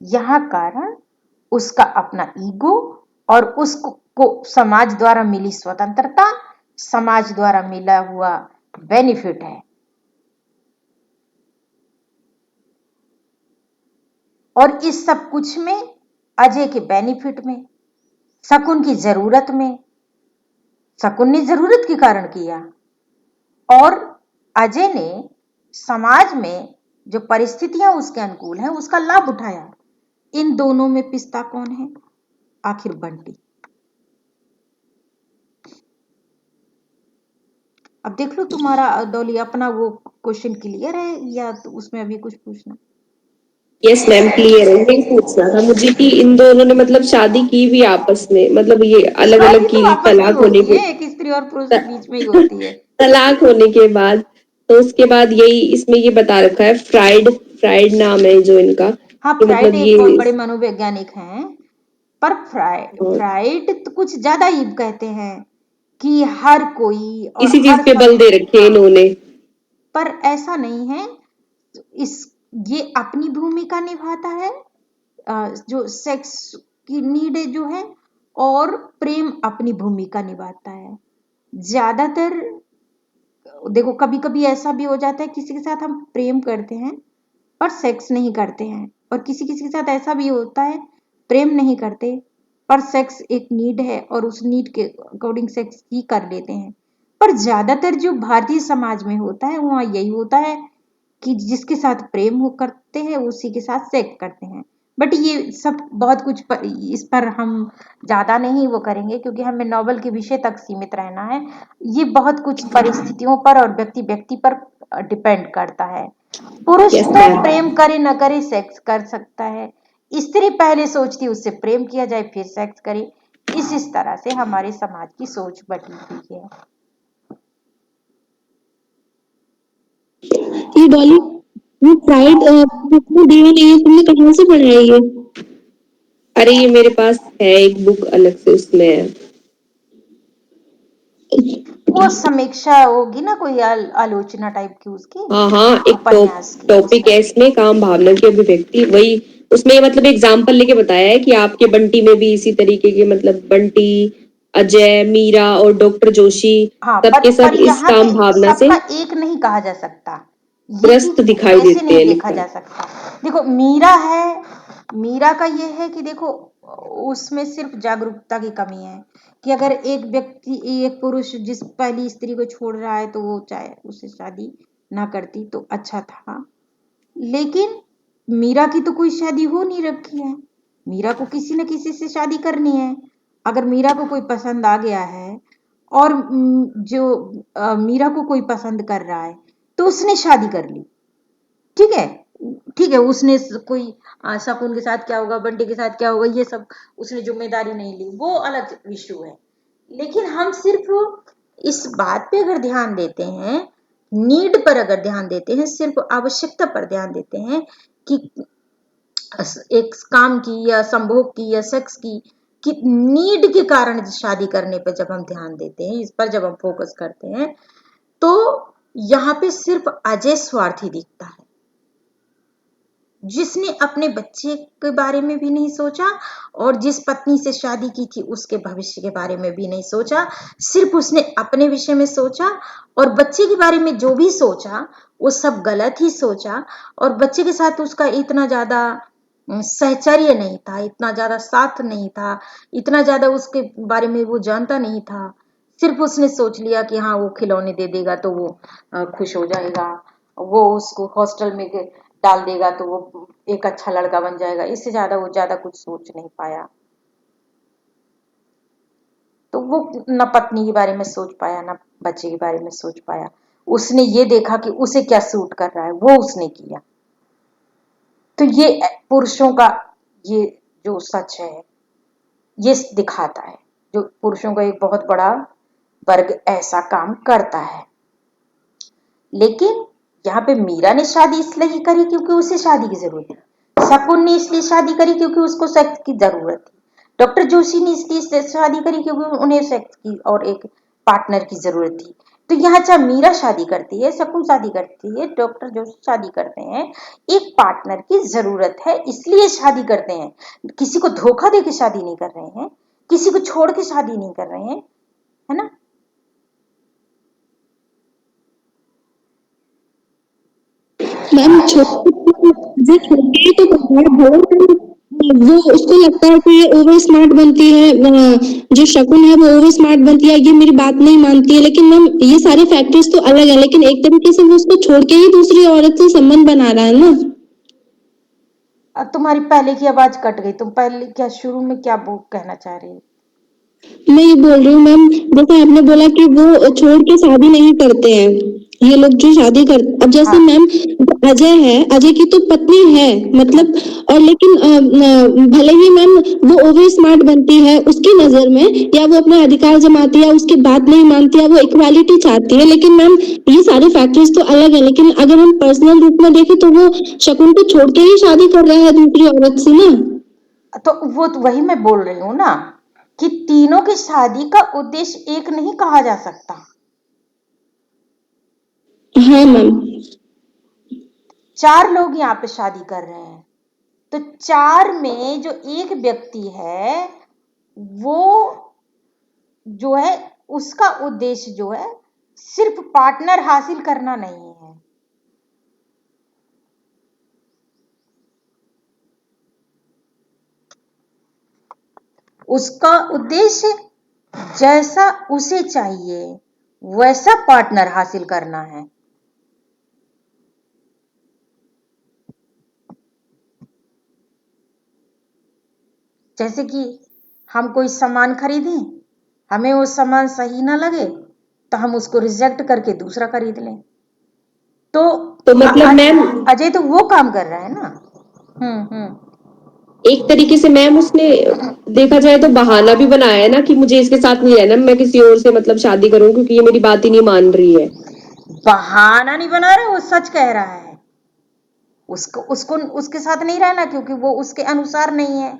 यहाँ कारण उसका अपना ईगो और उसको समाज द्वारा मिली स्वतंत्रता, समाज द्वारा मिला हुआ बेनिफिट है। और इस सब कुछ में, अजय के बेनिफिट में, शकुन की जरूरत में, शकुन ने जरूरत के कारण किया और अजय ने समाज में जो परिस्थितियां उसके अनुकूल हैं उसका लाभ उठाया। इन दोनों में पिस्ता कौन है? आखिर बंटी। अब देख लो तुम्हारा डॉली अपना वो क्वेश्चन क्लियर है या तो उसमें अभी कुछ पूछना? यस मैम, क्लियर है। यही पूछना था मुझे कि इन दोनों ने मतलब शादी की भी आपस में, मतलब ये अलग शादी अलग तो की, आपस में ही तलाक होने होती के है, एक स्त्री और पुरुष के बीच में ही होती है। तलाक होने के बाद। तो उसके बाद यही इसमें ये बता रखा है, फ्राइड फ्राइड नाम है जो इनका, हाँ, कि फ्राइड मतलब एक बहुत ये बड़े मनोवैज्ञानिक हैं। पर फ्राइड तो कुछ ज्यादा ही कहते हैं कि हर कोई और इसी चीज हर पे बल समय, दे रखे हाँ, इन्होंने। पर ऐसा नहीं है। इस ये अपनी भूमिका निभाता है, जो सेक्स की नीड है जो है, और प्रेम अपनी भूमिका निभाता है। ज्यादातर देखो कभी कभी ऐसा भी हो जाता है किसी के साथ हम प्रेम करते हैं पर सेक्स नहीं करते हैं, और किसी किसी के साथ ऐसा भी होता है प्रेम नहीं करते पर सेक्स एक नीड है और उस नीड के अकॉर्डिंग सेक्स ही कर लेते हैं। पर ज्यादातर जो भारतीय समाज में होता है वहाँ यही होता है कि जिसके साथ प्रेम हो करते हैं उसी के साथ सेक्स करते हैं। बट ये सब बहुत कुछ इस पर हम ज्यादा नहीं वो करेंगे क्योंकि हमें नॉवल के विषय तक सीमित रहना है। ये बहुत कुछ परिस्थितियों पर और व्यक्ति व्यक्ति पर डिपेंड करता है। पुरुष यस तो मैम। प्रेम करे न करे सेक्स कर सकता है, स्त्री पहले सोचती उससे प्रेम किया जाए फिर सेक्स करे। इस तरह से हमारे समाज की सोच बटी हुई है। ये डॉली, ये फ्राइड तुमने दिया नहीं है, तुमने कहाँ से पढ़ा है ये? अरे ये मेरे पास है एक बुक अलग से, उसमें है। वो समीक्षा होगी ना कोई आलोचना टाइप की उसकी, हाँ हाँ, एक उपन्यास की टॉपिक उसमें। है इसमें, काम भावना की अभिव्यक्ति। वही उसमें मतलब एग्जाम्पल लेके बताया है कि आपके बंटी में भी इसी तरीके के, मतलब बंटी, अजय, मीरा और डॉक्टर जोशी, हाँ, सबके पर सब इस यहाँ पे काम भावना से सबका एक नहीं कहा जा सकता। ये ग्रस्त चीज दिखाई ऐसे देते नहीं हैं देखा लेकिन। जा सकता। देखो मीरा है, मीरा का ये है कि देखो उसमें सिर्फ जागरूकता की कमी है कि अगर एक व्यक्ति, एक पुरुष जिस पहली स्त्री को छोड़ रहा है तो वो चाहे उससे शादी ना करती तो अच्छा था। लेकिन मीरा की तो कोई शादी हो नहीं रखी है, मीरा को किसी न किसी से शादी करनी है। अगर मीरा को कोई पसंद आ गया है और जो मीरा को कोई पसंद कर रहा है तो उसने शादी कर ली, ठीक है, ठीक है। उसने कोई शकुन के साथ क्या होगा, बंटी के साथ क्या होगा, ये सब उसने जिम्मेदारी नहीं ली, वो अलग इश्यू है। लेकिन हम सिर्फ इस बात पे अगर ध्यान देते हैं, नीड पर अगर ध्यान देते हैं, सिर्फ आवश्यकता पर ध्यान देते हैं कि एक काम की या संभोग की या सेक्स की नीड के कारण शादी करने पर जब हम ध्यान देते हैं, इस पर जब हम फोकस करते हैं, तो यहाँ पे सिर्फ अजय स्वार्थी दिखता है, जिसने अपने बच्चे के बारे में भी नहीं सोचा और जिस पत्नी से शादी की थी उसके भविष्य के बारे में भी नहीं सोचा। सिर्फ उसने अपने विषय में सोचा और बच्चे के बारे में जो भी सोचा वो सब गलत ही सोचा। और बच्चे के साथ उसका इतना ज्यादा सहचर्य नहीं था, इतना ज्यादा साथ नहीं था, इतना ज्यादा उसके बारे में वो जानता नहीं था। सिर्फ उसने सोच लिया कि हाँ वो खिलौने दे देगा तो वो खुश हो जाएगा, वो उसको हॉस्टल में डाल देगा तो वो एक अच्छा लड़का बन जाएगा। इससे ज्यादा वो ज्यादा कुछ सोच नहीं पाया। तो वो न पत्नी के बारे में सोच पाया न बच्चे के बारे में सोच पाया। उसने ये देखा कि उसे क्या सूट कर रहा है वो उसने किया। तो ये पुरुषों का ये जो सच है ये दिखाता है, जो पुरुषों का एक बहुत बड़ा वर्ग ऐसा काम करता है। लेकिन यहाँ पे मीरा ने शादी इसलिए करी क्योंकि उसे शादी की जरूरत थी, शकुन ने इसलिए शादी करी क्योंकि उसको सेक्स की जरूरत थी, डॉक्टर जोशी ने इसलिए शादी करी क्योंकि उन्हें सेक्स की और एक पार्टनर की जरूरत थी। तो यहाँ चाहे मीरा शादी करती है, शकुन शादी करती है, डॉक्टर जोशी शादी करते हैं, एक पार्टनर की जरूरत है इसलिए शादी करते हैं। किसी को धोखा दे के शादी नहीं कर रहे हैं, किसी को छोड़ के शादी नहीं कर रहे हैं, है ना। मैम छोटे तो वो उसको लगता है कि ये ओवर स्मार्ट बनती है, जो शकुन है वो ओवर स्मार्ट बनती है, ये मेरी बात नहीं मानती है, लेकिन मैम ये सारे फैक्टर्स तो अलग है, लेकिन एक तरीके से वो उसको छोड़ के ही दूसरी औरत से संबंध बना रहा है ना। तुम्हारी पहले की आवाज कट गई, तुम पहले क्या शुरू में क्या कहना चाह रही हो? मैं ये बोल रही हूँ मैम, जैसे आपने बोला कि वो छोड़ के शादी नहीं करते हैं, ये लोग जो शादी कर, अब जैसे हाँ मैम अजय है, अजय की तो पत्नी है मतलब, और लेकिन भले ही मैम वो ओवर स्मार्ट बनती है उसकी नजर में, या वो अपने अधिकार जमाती है, उसकी बात नहीं मानती है, वो इक्वालिटी चाहती है, लेकिन मैम ये सारे फैक्टर्स तो अलग है। लेकिन अगर हम पर्सनल रूप में देखें तो वो शकुन को छोड़ के ही शादी कर रहा है दूसरी औरत से ना। तो वो तो वही मैं बोल रही हूँ ना कि तीनों की शादी का उद्देश्य एक नहीं कहा जा सकता। हाँ मैम। 4 लोग यहाँ पे शादी कर रहे हैं, तो 4 में जो एक व्यक्ति है वो जो है उसका उद्देश्य जो है सिर्फ पार्टनर हासिल करना नहीं है। उसका उद्देश्य जैसा उसे चाहिए वैसा पार्टनर हासिल करना है। जैसे कि हम कोई सामान खरीदें, हमें वो सामान सही ना लगे तो हम उसको रिजेक्ट करके दूसरा खरीद लें। तो मतलब मैम अजय तो वो काम कर रहा है ना। एक तरीके से मैम उसने देखा जाए तो बहाना भी बनाया है ना कि मुझे इसके साथ नहीं रहना, मैं किसी और से मतलब शादी करूं क्योंकि ये मेरी बात ही नहीं मान रही है। बहाना नहीं बना रहा, वो सच कह रहा है। उसको उसको उसके साथ नहीं रहना क्योंकि वो उसके अनुसार नहीं है।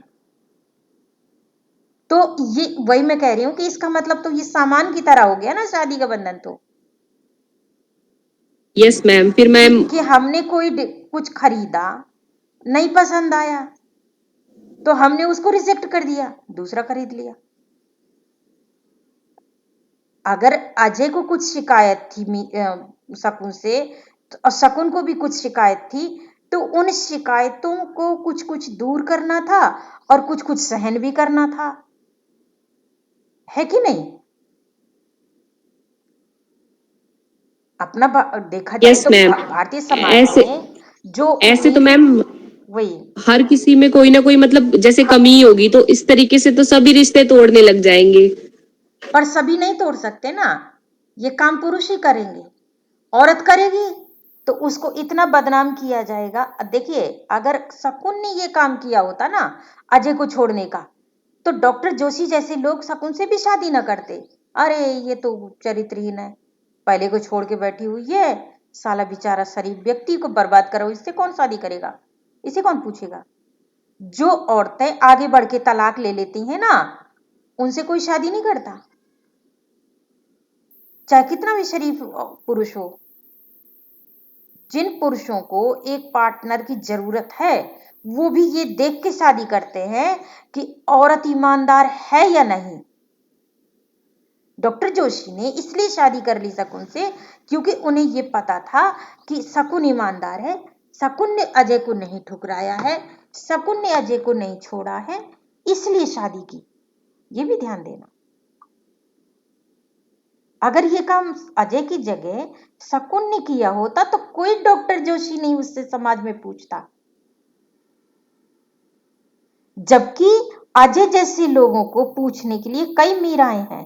तो ये वही मैं कह रही हूं कि इसका मतलब तो ये सामान की तरह हो गया ना शादी का बंधन। तो यस मैम, फिर मैम कि हमने कोई कुछ खरीदा, नहीं पसंद आया तो हमने उसको रिजेक्ट कर दिया, दूसरा खरीद लिया। अगर अजय को कुछ शिकायत थी शकुन से, और शकुन को भी कुछ शिकायत थी, तो उन शिकायतों को कुछ कुछ दूर करना था और कुछ कुछ सहन भी करना था, है कि नहीं। अपना देखा जाए यस तो मैम, भारतीय समाज ऐसे में जो ऐसे तो उम्मीद, मैम वही हर किसी में कोई ना कोई मतलब जैसे कमी होगी, तो इस तरीके से तो सभी रिश्ते तोड़ने लग जाएंगे। पर सभी नहीं तोड़ सकते ना, ये काम पुरुष ही करेंगे। औरत करेगी तो उसको इतना बदनाम किया जाएगा। देखिए अगर शकुन ने ये काम किया होता ना अजय को छोड़ने का, तो डॉक्टर जोशी जैसे लोग शकुन से भी शादी ना करते। अरे ये तो चरित्रहीन है, पहले को छोड़ के बैठी हुई है, साला बेचारा शरीफ व्यक्ति को बर्बाद करो, इससे कौन शादी करेगा, इसे कौन पूछेगा। जो औरतें आगे बढ़ के तलाक ले लेती हैं ना, उनसे कोई शादी नहीं करता, चाहे कितना भी शरीफ पुरुष हो। जिन पुरुषों को एक पार्टनर की जरूरत है वो भी ये देख के शादी करते हैं कि औरत ईमानदार है या नहीं। डॉक्टर जोशी ने इसलिए शादी कर ली शकुन से क्योंकि उन्हें ये पता था कि शकुन ईमानदार है, शकुन ने अजय को नहीं ठुकराया है, शकुन ने अजय को नहीं छोड़ा है, इसलिए शादी की। ये भी ध्यान देना, अगर ये काम अजय की जगह शकुन ने किया होता तो कोई डॉक्टर जोशी नहीं उससे समाज में पूछता। जबकि अजय जैसे लोगों को पूछने के लिए कई मीराएं हैं।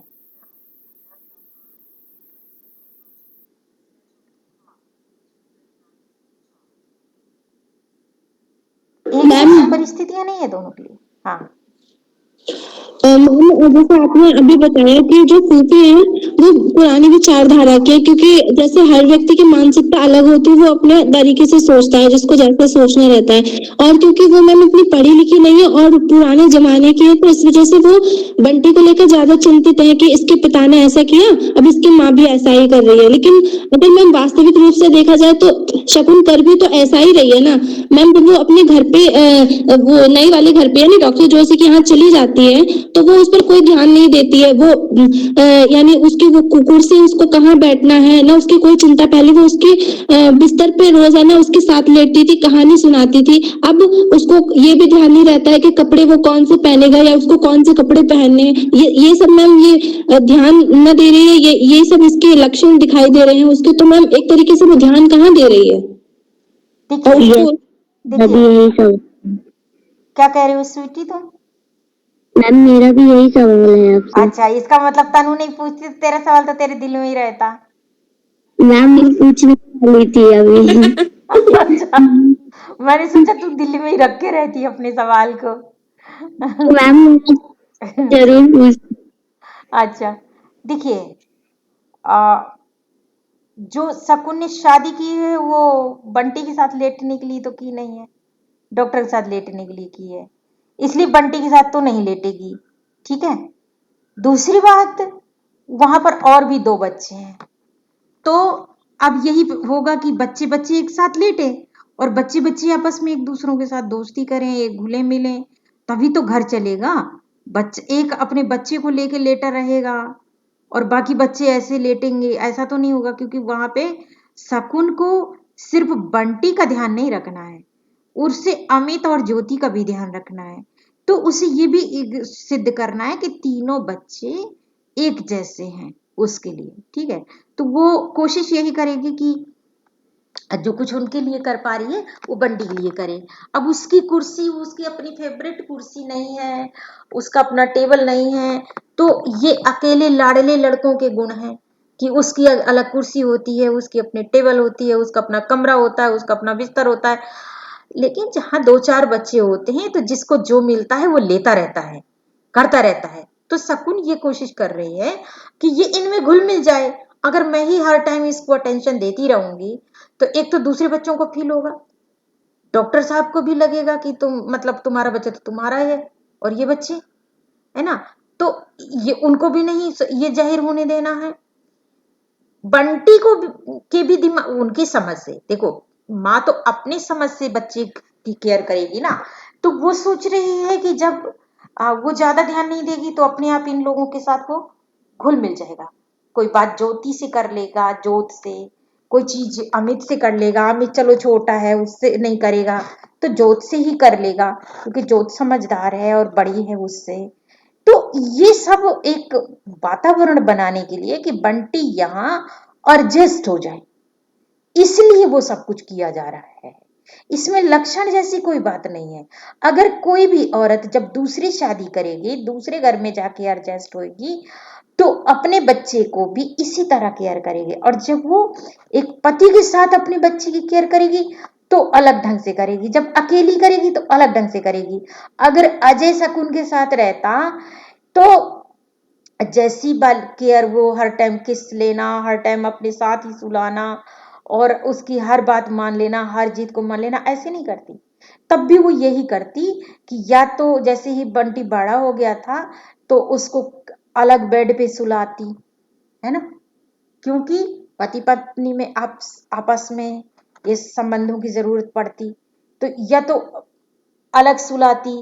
एक मैम जैसी परिस्थितियां नहीं है दोनों के लिए। हाँ मैम जैसे आपने अभी बताया कि जो सूफी हैं वो पुरानी विचारधारा के, क्योंकि जैसे हर व्यक्ति की मानसिकता अलग होती है, वो अपने तरीके से सोचता है, जिसको जैसे सोचना रहता है। और क्योंकि वो मैम इतनी पढ़ी लिखी नहीं है और पुराने जमाने की है, तो इस वजह से वो बंटी को लेकर ज्यादा चिंतित है कि इसके पिता ने ऐसा किया, अब इसकी माँ भी ऐसा ही कर रही है। लेकिन अगर मैम वास्तविक रूप से देखा जाए तो शकुन कर भी तो ऐसा ही रही है ना मैम। जब वो अपने घर पे वो नई वाले घर पे यानी डॉक्टर जोशी के यहाँ चली जाती है, तो वो उस पर कोई ध्यान नहीं देती है। वो यानी उसकी वो कुर्सी, उसको कहाँ बैठना है ना, उसकी कोई चिंता। पहले वो उसके बिस्तर पे रोजाना उसके साथ लेटती थी, कहानी सुनाती थी। अब उसको ये भी ध्यान नहीं रहता है कि कपड़े वो कौन से पहनेगा या उसको कौन से कपड़े पहनने हैं। ये सब मैम ये ध्यान न दे रही है। ये सब इसके लक्षण दिखाई दे रहे हैं उसके। तो मैम एक तरीके से वो ध्यान कहाँ दे रही है। और देखिए उसको देखिए यही सब क्या कह रही हो स्वीटी तुम? मैम, मेरा भी यही सवाल है आपसे। अच्छा, इसका मतलब तनु नहीं पूछती तो तेरा सवाल तो तेरे दिल में ही रहता। मैम मैं पूछने वाली थी अभी। अच्छा, मैंने सोचा तू दिल्ली में ही रख के रहती अपने सवाल को। मैम जरूर पूछ। अच्छा, देखिए आ, जो शकुन ने शादी की है वो बंटी के साथ लेटने के लिए तो की नहीं है, डॉक्टर के साथ लेटने के लिए की है, इसलिए बंटी के साथ तो नहीं लेटेगी। ठीक है। दूसरी बात, वहां पर और भी दो बच्चे हैं, तो अब यही होगा कि बच्चे बच्चे एक साथ लेटे और बच्चे बच्चे आपस में एक दूसरों के साथ दोस्ती करें, एक घुले मिले, तभी तो घर चलेगा। बच्चे एक अपने बच्चे को लेके लेटा रहेगा और बाकी बच्चे ऐसे लेटेंगे, ऐसा तो नहीं होगा, क्योंकि वहां पे शकुन को सिर्फ बंटी का ध्यान नहीं रखना है, उससे अमित और ज्योति का भी ध्यान रखना है। तो उसे ये भी सिद्ध करना है कि तीनों बच्चे एक जैसे हैं उसके लिए। ठीक है। तो वो कोशिश यही करेगी कि जो कुछ उनके लिए कर पा रही है वो बंटी के लिए करे। अब उसकी कुर्सी, उसकी अपनी फेवरेट कुर्सी नहीं है, उसका अपना टेबल नहीं है, तो ये अकेले लाडले लड़कों के गुण हैं कि उसकी अलग कुर्सी होती है, उसकी अपनी टेबल होती है, उसका अपना कमरा होता है, उसका अपना बिस्तर होता है। लेकिन जहां दो चार बच्चे होते हैं तो जिसको जो मिलता है वो लेता रहता है, करता रहता है। तो शकुन ये कोशिश कर रही है कि ये इनमें घुल मिल जाए। अगर मैं ही हर टाइम इसको अटेंशन देती रहूंगी तो एक तो दूसरे बच्चों को फील होगा, डॉक्टर साहब को भी लगेगा कि तुम मतलब तुम्हारा बच्चा तो तुम्हारा है और ये बच्चे, है ना। तो ये उनको भी नहीं ये जाहिर होने देना है। बंटी को के भी दिमाग उनकी समझ से देखो, माँ तो अपनी समझ से बच्चे की केयर करेगी ना। तो वो सोच रही है कि जब वो ज्यादा ध्यान नहीं देगी तो अपने आप इन लोगों के साथ वो घुल मिल जाएगा। कोई बात ज्योति से कर लेगा, जोत से कोई चीज अमित से कर लेगा, अमित चलो छोटा है उससे नहीं करेगा तो जोत से ही कर लेगा, क्योंकि जोत समझदार है और बड़ी है उससे। तो ये सब एक वातावरण बनाने के लिए कि बंटी यहाँ एडजस्ट हो जाए, इसलिए वो सब कुछ किया जा रहा है। इसमें लक्षण जैसी कोई बात नहीं है। अगर कोई भी औरत जब दूसरी शादी करेगी, दूसरे घर में जाके एडजस्ट होगी, तो अपने बच्चे को भी इसी तरह केयर करेगी। और जब वो एक पति के साथ अपने बच्चे की केयर करेगी तो अलग ढंग से करेगी, जब अकेली करेगी तो अलग ढंग से करेगी। अगर अजय शकुन के साथ रहता तो जैसी बाल केयर, वो हर टाइम किस लेना, हर टाइम अपने साथ ही सुलाना और उसकी हर बात मान लेना, हर जीत को मान लेना, ऐसे नहीं करती। तब भी वो यही करती कि या तो जैसे ही बंटी बड़ा हो गया था तो उसको अलग बेड पे सुलाती, है ना, क्योंकि पति पत्नी में आपस में इस संबंधों की जरूरत पड़ती। तो या तो अलग सुलाती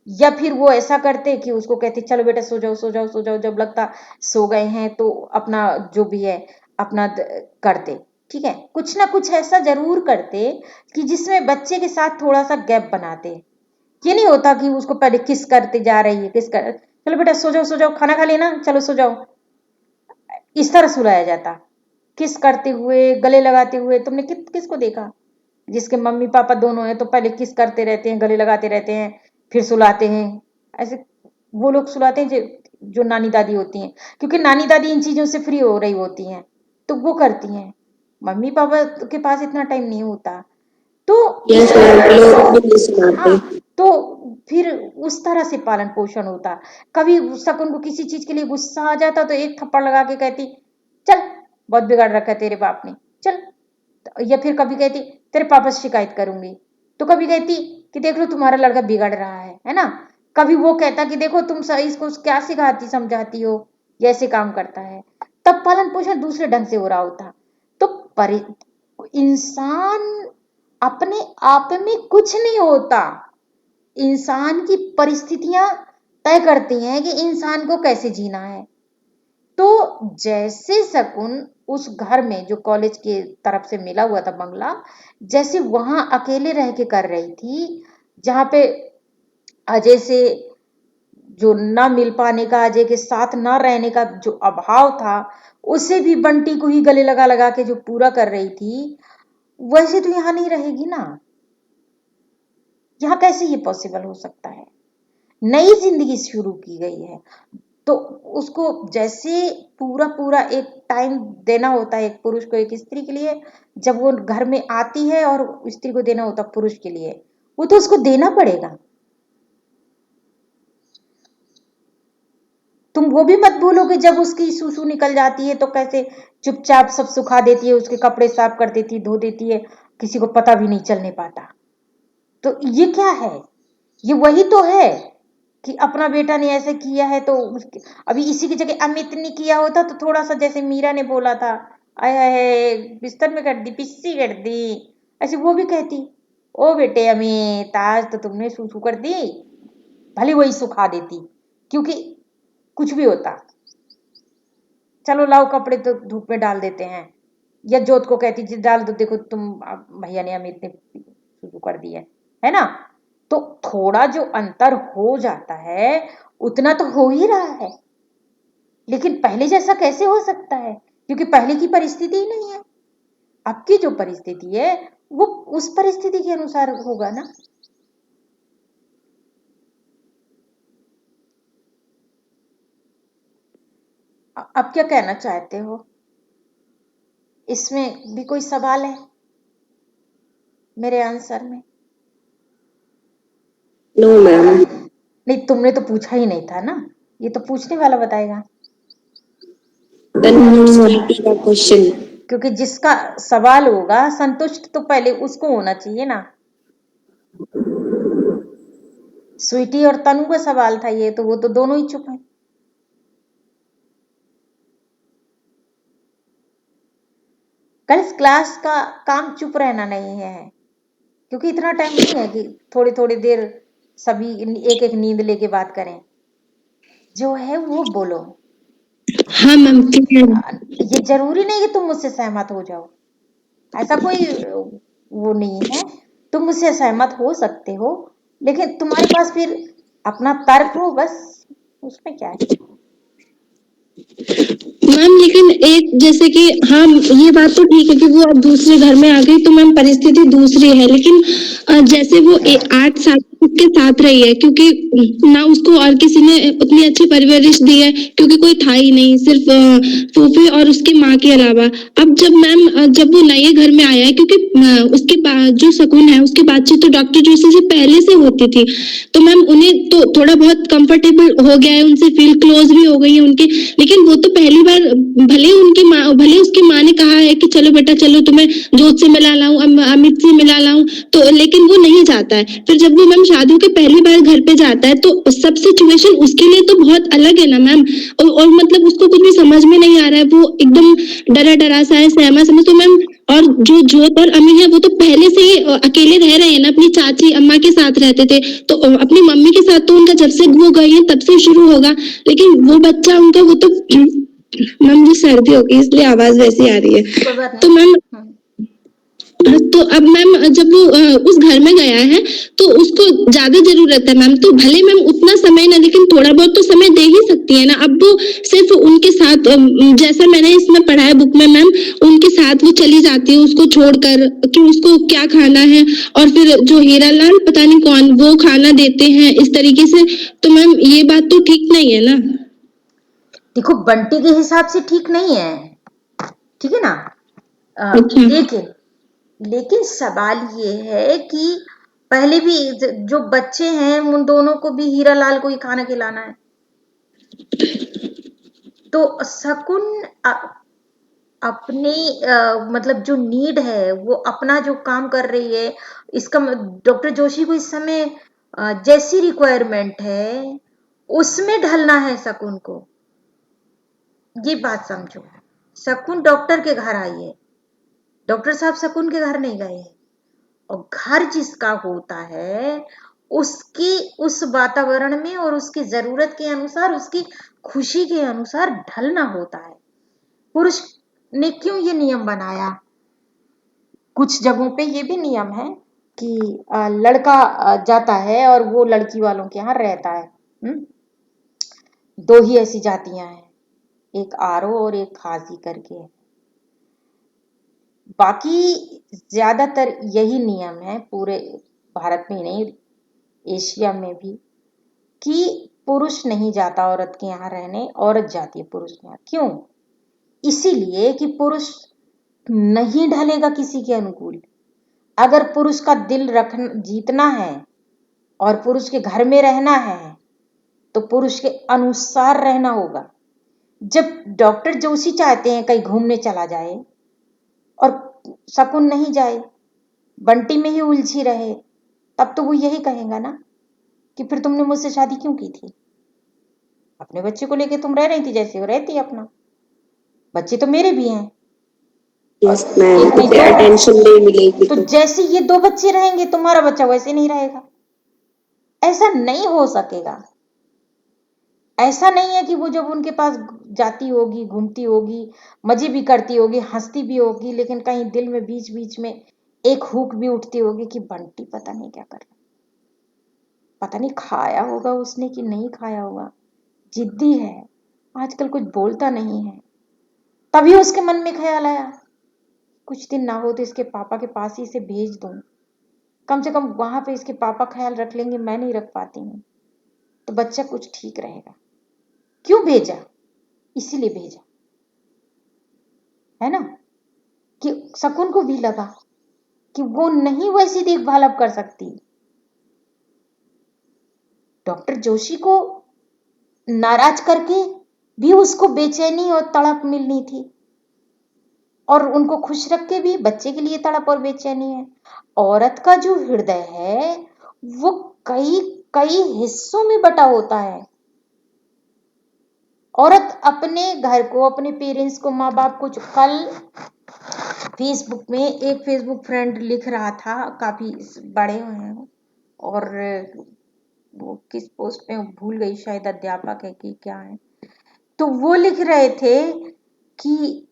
या फिर वो ऐसा करते कि उसको कहते चलो बेटा सो जाओ सो जाओ सो जाओ, जब लगता सो गए हैं तो अपना जो भी है अपना करते। ठीक है, कुछ ना कुछ ऐसा जरूर करते कि जिसमें बच्चे के साथ थोड़ा सा गैप बनाते। ये नहीं होता कि उसको पहले किस करते जा रही है, किस कर चलो बेटा सो जाओ खाना खा लेना चलो सो जाओ, इस तरह सुलाया जाता। किस करते हुए, गले लगाते हुए तुमने किसको देखा जिसके मम्मी पापा दोनों हैं तो पहले किस करते रहते हैं, गले लगाते रहते हैं, फिर सुलाते हैं। ऐसे वो लोग सुलाते हैं जो नानी दादी होती हैं, क्योंकि नानी दादी इन चीजों से फ्री हो रही होती हैं तो वो करती हैं। मम्मी पापा के पास इतना टाइम नहीं होता। तो यस मैम, लोग भी नहीं सुनाते। हाँ, तो तो फिर उस तरह से पालन पोषण होता। कभी शकुन को किसी चीज के लिए गुस्सा आ जाता तो एक थप्पड़ लगा के कहती, चल बहुत बिगाड़ रखा है तेरे बाप ने, चल। या फिर कभी कहती तेरे पापा से शिकायत करूंगी, तो कभी कहती कि देख लो तुम्हारा लड़का बिगड़ रहा है ना। कभी वो कहता कि देखो तुम इसको क्या सिखाती समझाती हो, ये ऐसे काम करता है। तब पालन पोषण दूसरे ढंग से हो रहा होता। तो इंसान अपने आप में कुछ नहीं होता, इंसान की परिस्थितियां तय करती हैं कि इंसान को कैसे जीना है। तो जैसे शकुन उस घर में जो कॉलेज के तरफ से मिला हुआ था बंगला, जैसे वहां अकेले रह के कर रही थी, जहां पे अजय से जो ना मिल पाने का, अजय के साथ ना रहने का जो अभाव था, उसे भी बंटी को ही गले लगा लगा के जो पूरा कर रही थी, वैसे तो यहां नहीं रहेगी ना। यहां कैसे ये पॉसिबल हो सकता है? नई जिंदगी शुरू की गई है, तो उसको जैसे पूरा पूरा एक टाइम देना होता है एक पुरुष को एक स्त्री के लिए, जब वो घर में आती है, और स्त्री को देना होता पुरुष के लिए, वो तो उसको देना पड़ेगा। तुम वो भी मत भूलो कि जब उसकी सूसू निकल जाती है तो कैसे चुपचाप सब सुखा देती है, उसके कपड़े साफ कर देती है, धो देती है, किसी को पता भी नहीं चलने पाता। तो ये क्या है? ये वही तो है कि अपना बेटा ने ऐसे किया है, तो अभी इसी की जगह अमित ने किया होता तो थोड़ा सा, जैसे मीरा ने बोला था, आय हाय बिस्तर में कर दी, पिस्सी कर दी, ऐसे वो भी कहती, ओ बेटे अमित आज तो तुमने सूसू कर दी, भले वही सुखा देती, क्योंकि कुछ भी होता, चलो लाओ कपड़े तो धूप में डाल देते हैं, या जोत को कहती जी डाल दो, देखो तुम भैया ने अमित ने शुरू कर दिया है ना। तो थोड़ा जो अंतर हो जाता है उतना तो हो ही रहा है, लेकिन पहले जैसा कैसे हो सकता है? क्योंकि पहले की परिस्थिति ही नहीं है। अब की जो परिस्थिति है वो उस परिस्थिति के अनुसार होगा ना। अब क्या कहना चाहते हो? इसमें भी कोई सवाल है मेरे आंसर में? No ma'am. नहीं, तुमने तो पूछा ही नहीं था ना, ये तो पूछने वाला बताएगा, क्वेश्चन। क्योंकि जिसका सवाल होगा संतुष्ट तो पहले उसको होना चाहिए ना। स्वीटी और तनु का सवाल था ये, तो वो तो दोनों ही चुप हैं। कल क्लास का काम चुप रहना नहीं है, क्योंकि इतना टाइम नहीं है कि थोड़ी थोड़ी देर सभी एक एक नींद लेके बात करें। जो है वो बोलो। हाँ मैम ये जरूरी नहीं कि तुम मुझसे सहमत हो जाओ, ऐसा कोई वो नहीं है। तुम मुझसे सहमत हो सकते हो, लेकिन तुम्हारे पास फिर अपना तर्क हो, बस उसमें क्या है। मैम लेकिन एक जैसे कि हाँ ये बात तो ठीक है कि वो अब दूसरे घर में आ गई तो मैम परिस्थिति दूसरी है, लेकिन जैसे वो 8 साल उसके साथ रही है, क्योंकि ना उसको और किसी ने उतनी अच्छी परवरिश दी है, क्योंकि कोई था ही नहीं, सिर्फ फूफी और उसकी माँ के अलावा। अब जब मैम जब वो नए घर में आया है, क्योंकि उसके जो शकुन है उसकी बातचीत तो डॉक्टर जोशी से पहले से होती थी, तो मैम उन्हें तो थोड़ा बहुत कंफर्टेबल हो गया है, उनसे फील क्लोज भी हो गई है उनके। लेकिन वो तो पहली बार भले उसकी माँ ने कहा है कि चलो बेटा चलो तुम्हें जोत से मिला लाऊं, अमित से मिला लाऊं, तो लेकिन वो नहीं जाता है। फिर जब वो मैम शादी के पहली बार घर पे जाता है तो सब सिचुएशन उसके लिए तो बहुत अलग है ना मैम, और मतलब उसको कुछ भी समझ में नहीं आ रहा है, वो एकदम डरा डरा सा है, सहमा सहमा। तो मैम और जो जोत और अमी है वो तो पहले से ही अकेले रह रहे हैं ना, अपनी चाची अम्मा के साथ रहते थे, तो अपनी मम्मी के साथ तो उनका जब से वो गई है तब से शुरू होगा, लेकिन वो बच्चा उनका वो तो मैम जी सर्दी हो गई इसलिए आवाज वैसी आ रही है। तो मैम तो अब मैम जब वो उस घर में गया है तो उसको ज्यादा जरूरत है मैम, तो भले मैम उतना समय ना, लेकिन थोड़ा बहुत तो समय दे ही सकती है ना। अब वो सिर्फ उनके साथ जैसा मैंने इसमें पढ़ा है बुक में मैम, उनके साथ वो चली जाती है उसको छोड़कर कि उसको क्या खाना है, और फिर जो हीरालाल पता नहीं कौन वो खाना देते हैं इस तरीके से। तो मैम ये बात तो ठीक नहीं है ना। देखो बंटी के हिसाब से ठीक नहीं है, ठीक है ना। अच्छा लेकिन लेकिन सवाल ये है कि पहले भी जो बच्चे हैं उन दोनों को भी हीरा लाल को ही खाना खिलाना है। तो शकुन अपनी मतलब जो नीड है वो अपना जो काम कर रही है, इसका डॉक्टर जोशी को इस समय जैसी रिक्वायरमेंट है उसमें ढलना है शकुन को। ये बात समझो, शकुन डॉक्टर के घर आई है, डॉक्टर साहब शकुन के घर नहीं गए हैं। और घर जिसका होता है उसकी उस वातावरण में और उसकी जरूरत के अनुसार, उसकी खुशी के अनुसार ढलना होता है। पुरुष ने क्यों ये नियम बनाया? कुछ जगहों पे ये भी नियम है कि लड़का जाता है और वो लड़की वालों के यहाँ रहता है। दो ही ऐसी जातियां हैं, एक आरो और एक खासी करके है। बाकी ज्यादातर यही नियम है पूरे भारत में ही नहीं, एशिया में भी, कि पुरुष नहीं जाता औरत के यहाँ रहने, औरत जाती है पुरुष के यहाँ। क्यों? इसीलिए कि पुरुष नहीं ढलेगा किसी के अनुकूल। अगर पुरुष का दिल जीतना है और पुरुष के घर में रहना है तो पुरुष के अनुसार रहना होगा। जब डॉक्टर जोशी चाहते हैं कहीं घूमने चला जाए और शकुन नहीं जाए, बंटी में ही उलझी रहे, तब तो वो यही कहेगा ना कि फिर तुमने मुझसे शादी क्यों की थी? अपने बच्चे को लेके तुम रह रही थी जैसे वो रहती अपना। बच्चे तो मेरे भी हैं, यस मैम, एक नहीं उसे दो। अटेंशन नहीं मिलेगी तो जैसे ये दो बच्चे रहेंगे तुम्हारा बच्चा वैसे नहीं रहेगा। ऐसा नहीं हो सकेगा। ऐसा नहीं है कि वो जब उनके पास जाती होगी, घूमती होगी, मजे भी करती होगी, हंसती भी होगी, लेकिन कहीं दिल में बीच बीच में एक हुक भी उठती होगी कि बंटी पता नहीं क्या कर रहा, पता नहीं खाया होगा उसने कि नहीं खाया होगा, जिद्दी है, आजकल कुछ बोलता नहीं है। तभी उसके मन में ख्याल आया कुछ दिन ना हो तो इसके पापा के पास ही इसे भेज दूं, कम से कम वहां पे इसके पापा ख्याल रख लेंगे, मैं नहीं रख पाती हूँ, तो बच्चा कुछ ठीक रहेगा। क्यों भेजा? इसीलिए भेजा है ना, कि शकुन को भी लगा कि वो नहीं वैसी देखभाल अब कर सकती। डॉक्टर जोशी को नाराज करके भी उसको बेचैनी और तड़प मिलनी थी, और उनको खुश रख के भी बच्चे के लिए तड़प और बेचैनी है। औरत का जो हृदय है वो कई कई हिस्सों में बटा होता है। औरत अपने घर को, अपने पेरेंट्स को, माँ बाप को, जो कल फेसबुक में एक फेसबुक फ्रेंड लिख रहा था, काफी बड़े हुए हैं, और वो किस पोस्ट पे भूल गई, शायद अध्यापक है कि क्या है, तो वो लिख रहे थे कि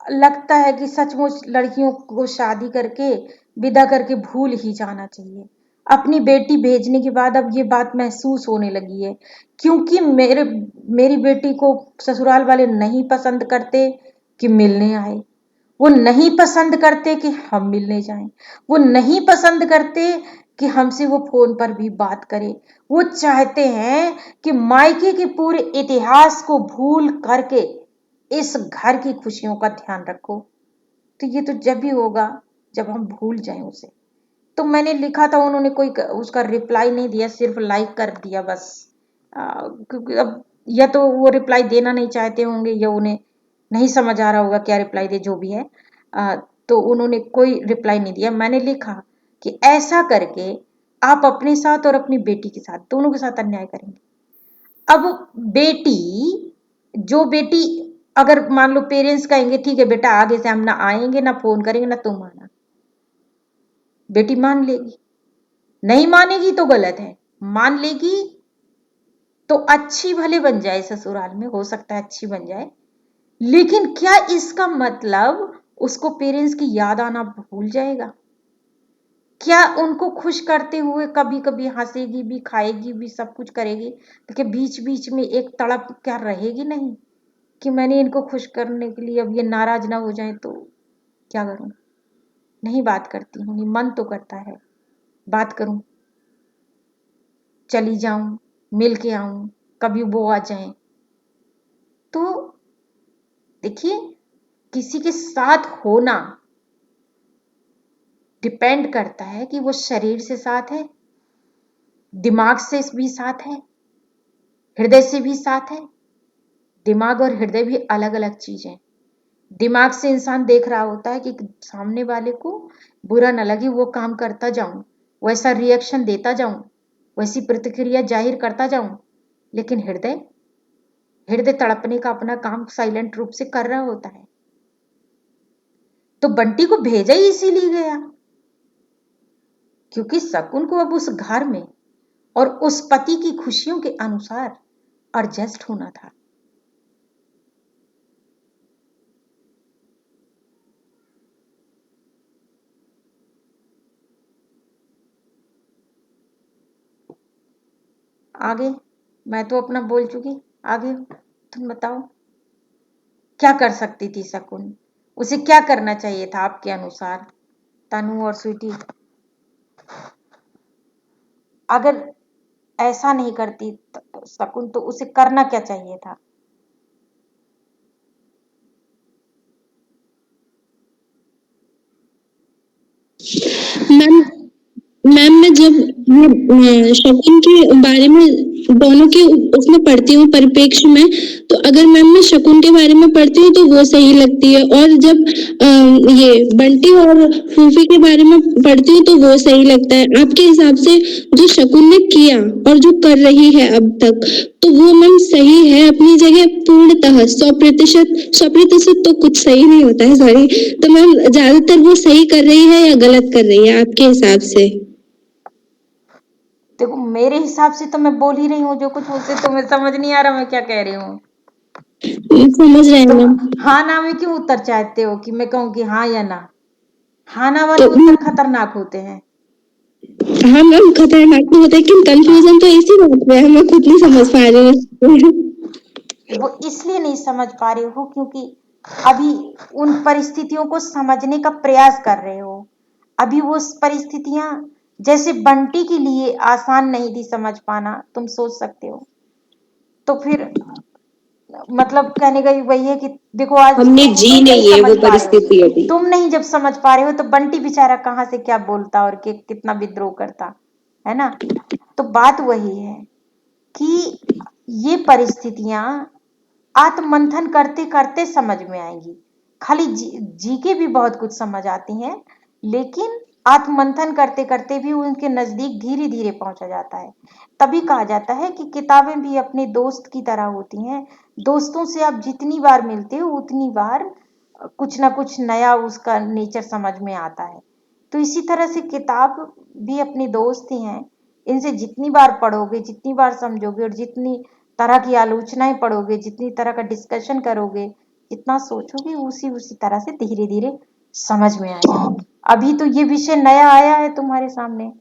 लगता है कि सचमुच लड़कियों को शादी करके विदा करके भूल ही जाना चाहिए। अपनी बेटी भेजने के बाद अब ये बात महसूस होने लगी है, क्योंकि मेरी बेटी को ससुराल वाले नहीं पसंद करते कि मिलने आए, वो नहीं पसंद करते कि हम मिलने जाएं, वो नहीं पसंद करते कि हमसे वो फोन पर भी बात करे। वो चाहते हैं कि मायके के पूरे इतिहास को भूल करके इस घर की खुशियों का ध्यान रखो। तो ये तो जब भी होगा जब हम भूल जाएं उसे। तो मैंने लिखा था, उन्होंने कोई उसका रिप्लाई नहीं दिया, सिर्फ लाइक कर दिया बस। क्योंकि अब या तो वो रिप्लाई देना नहीं चाहते होंगे या उन्हें नहीं समझ आ रहा होगा क्या रिप्लाई दे, जो भी है। तो उन्होंने कोई रिप्लाई नहीं दिया। मैंने लिखा कि ऐसा करके आप अपने साथ और अपनी बेटी के साथ, दोनों के साथ अन्याय करेंगे। अब बेटी, जो बेटी, अगर मान लो पेरेंट्स कहेंगे ठीक है बेटा आगे से हम ना आएंगे, ना फोन करेंगे, ना तुम आना, बेटी मान लेगी। नहीं मानेगी तो गलत है, मान लेगी तो अच्छी भले बन जाए, ससुराल में हो सकता है अच्छी बन जाए, लेकिन क्या इसका मतलब उसको पेरेंट्स की याद आना भूल जाएगा? क्या उनको खुश करते हुए कभी कभी हंसेगी भी, खाएगी भी, सब कुछ करेगी, लेकिन बीच बीच में एक तड़प क्या रहेगी नहीं कि मैंने इनको खुश करने के लिए अब ये नाराज ना हो जाए तो क्या करूं? नहीं बात करती हूँ, मन तो करता है बात करूं, चली जाऊं, मिल के आऊं, कभी वो आ जाए। तो देखिए, किसी के साथ होना डिपेंड करता है कि वो शरीर से साथ है, दिमाग से भी साथ है, हृदय से भी साथ है। दिमाग और हृदय भी अलग अलग चीजें। दिमाग से इंसान देख रहा होता है कि सामने वाले को बुरा न लगे, वो काम करता जाऊं, वैसा रिएक्शन देता जाऊं, वैसी प्रतिक्रिया जाहिर करता जाऊं। लेकिन हृदय हृदय तड़पने का अपना काम साइलेंट रूप से कर रहा होता है। तो बंटी को भेजा ही इसीलिए गया क्योंकि शकुन को अब उस घर में और उस पति की खुशियों के अनुसार एडजस्ट होना था। आगे मैं तो अपना बोल चुकी, आगे तुम बताओ क्या कर सकती थी शकुन, उसे क्या करना चाहिए था आपके अनुसार? तनु और स्वीटी, अगर ऐसा नहीं करती शकुन तो उसे करना क्या चाहिए था? मैम मैम मैं जब ये शकुन के बारे में दोनों के उसमें पढ़ती हूँ परिप्रेक्ष्य में, तो अगर मैम मैं शकुन के बारे में पढ़ती हूँ तो वो सही लगती है, और जब ये बंटी और फूफी के बारे में पढ़ती हूँ तो वो सही लगता है। आपके हिसाब से जो शकुन ने किया और जो कर रही है अब तक, तो वो मैम सही है अपनी जगह पूर्णतः 100%? 100% तो कुछ सही नहीं होता है, सॉरी। तो मैम ज्यादातर वो सही कर रही है या गलत कर रही है आपके हिसाब से? देखो मेरे हिसाब से तो मैं बोल ही रही हूँ जो कुछ, मुझसे तुम्हें समझ नहीं आ रहा मैं क्या कह रही हूँ। समझ रहे हैं तुम मैम। हाँ ना में क्यों उत्तर चाहते हो कि मैं कहूँ कि हाँ या ना? हाँ ना वाले तो उत्तर खतरनाक होते हैं। हाँ मैम, खतरनाक तो होता है, लेकिन कंफ्यूजन तो इसी बात में है, मैं खुद नहीं समझ पा रही हूँ। वो इसलिए नहीं समझ पा रहे हो क्योंकि अभी उन परिस्थितियों को समझने का प्रयास कर रहे हो। अभी वो परिस्थितियां जैसे बंटी के लिए आसान नहीं थी समझ पाना, तुम सोच सकते हो। तो फिर मतलब कहने का वही है कि देखो आज हमने जी तुम नहीं नहीं है समझ वो पा रहे हो, परिस्थिति अभी। तुम नहीं जब समझ पा रहे हो तो बंटी बेचारा कहाँ से क्या बोलता और कितना विद्रोह करता है ना। तो बात वही है कि ये परिस्थितियां आत्ममंथन करते करते समझ में आएंगी। खाली जी के भी बहुत कुछ समझ आती हैं, लेकिन आत्ममंथन करते करते भी उनके नजदीक धीरे धीरे पहुंचा जाता है। तभी कहा जाता है कि किताबें भी अपने दोस्त की तरह होती हैं। दोस्तों से आप जितनी बार मिलते हो उतनी बार कुछ ना कुछ नया उसका नेचर समझ में आता है। तो इसी तरह से किताब भी अपनी दोस्त ही हैं। इनसे जितनी बार पढ़ोगे, जितनी बार समझोगे और जितनी तरह की आलोचनाएं पढ़ोगे, जितनी तरह का डिस्कशन करोगे, जितना सोचोगे, उसी उसी तरह से धीरे धीरे समझ में आएगा। अभी तो ये विषय नया आया है तुम्हारे सामने।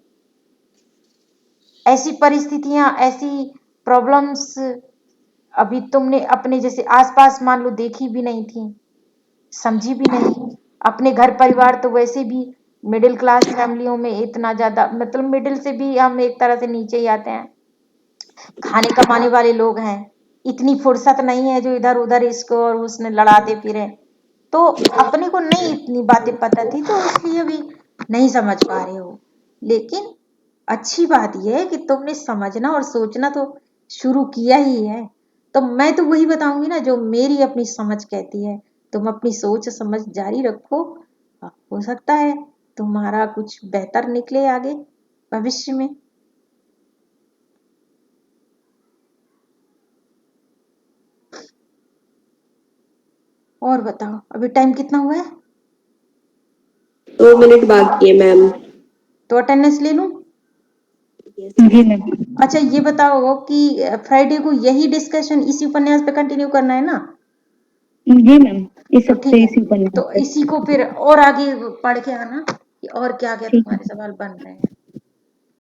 ऐसी परिस्थितियां, ऐसी प्रॉब्लम्स अभी तुमने अपने जैसे आसपास मान लो देखी भी नहीं थी, समझी भी नहीं। अपने घर परिवार तो वैसे भी मिडिल क्लास फैमिलियों में इतना ज्यादा, मतलब मिडिल से भी हम एक तरह से नीचे ही आते हैं, खाने कमाने वाले लोग हैं। इतनी फुर्सत नहीं है जो इधर उधर इसको और उसने लड़ाते फिरे। तो अपने को नहीं इतनी बातें पता थी तो इसलिए भी नहीं समझ पा रहे हो। लेकिन अच्छी बात यह है कि तुमने समझना और सोचना तो शुरू किया ही है। तो मैं तो वही बताऊंगी ना जो मेरी अपनी समझ कहती है। तुम अपनी सोच समझ जारी रखो, हो सकता है तुम्हारा कुछ बेहतर निकले आगे भविष्य में। और बताओ अभी टाइम कितना हुआ है? 2 मिनट बाकी है मैम। तो अटेंडेंस ले लूं? जी मैम। अच्छा ये बताओ कि फ्राइडे को यही डिस्कशन इसी उपन्यास पे कंटिन्यू करना है ना? जी मैम, इस तो ठीक हफ्ते है, इसी उपन्यास तो पे। इसी को फिर और आगे पढ़ के आना कि और क्या क्या ठीक है। तुम्हारे सवाल बन रहे हैं।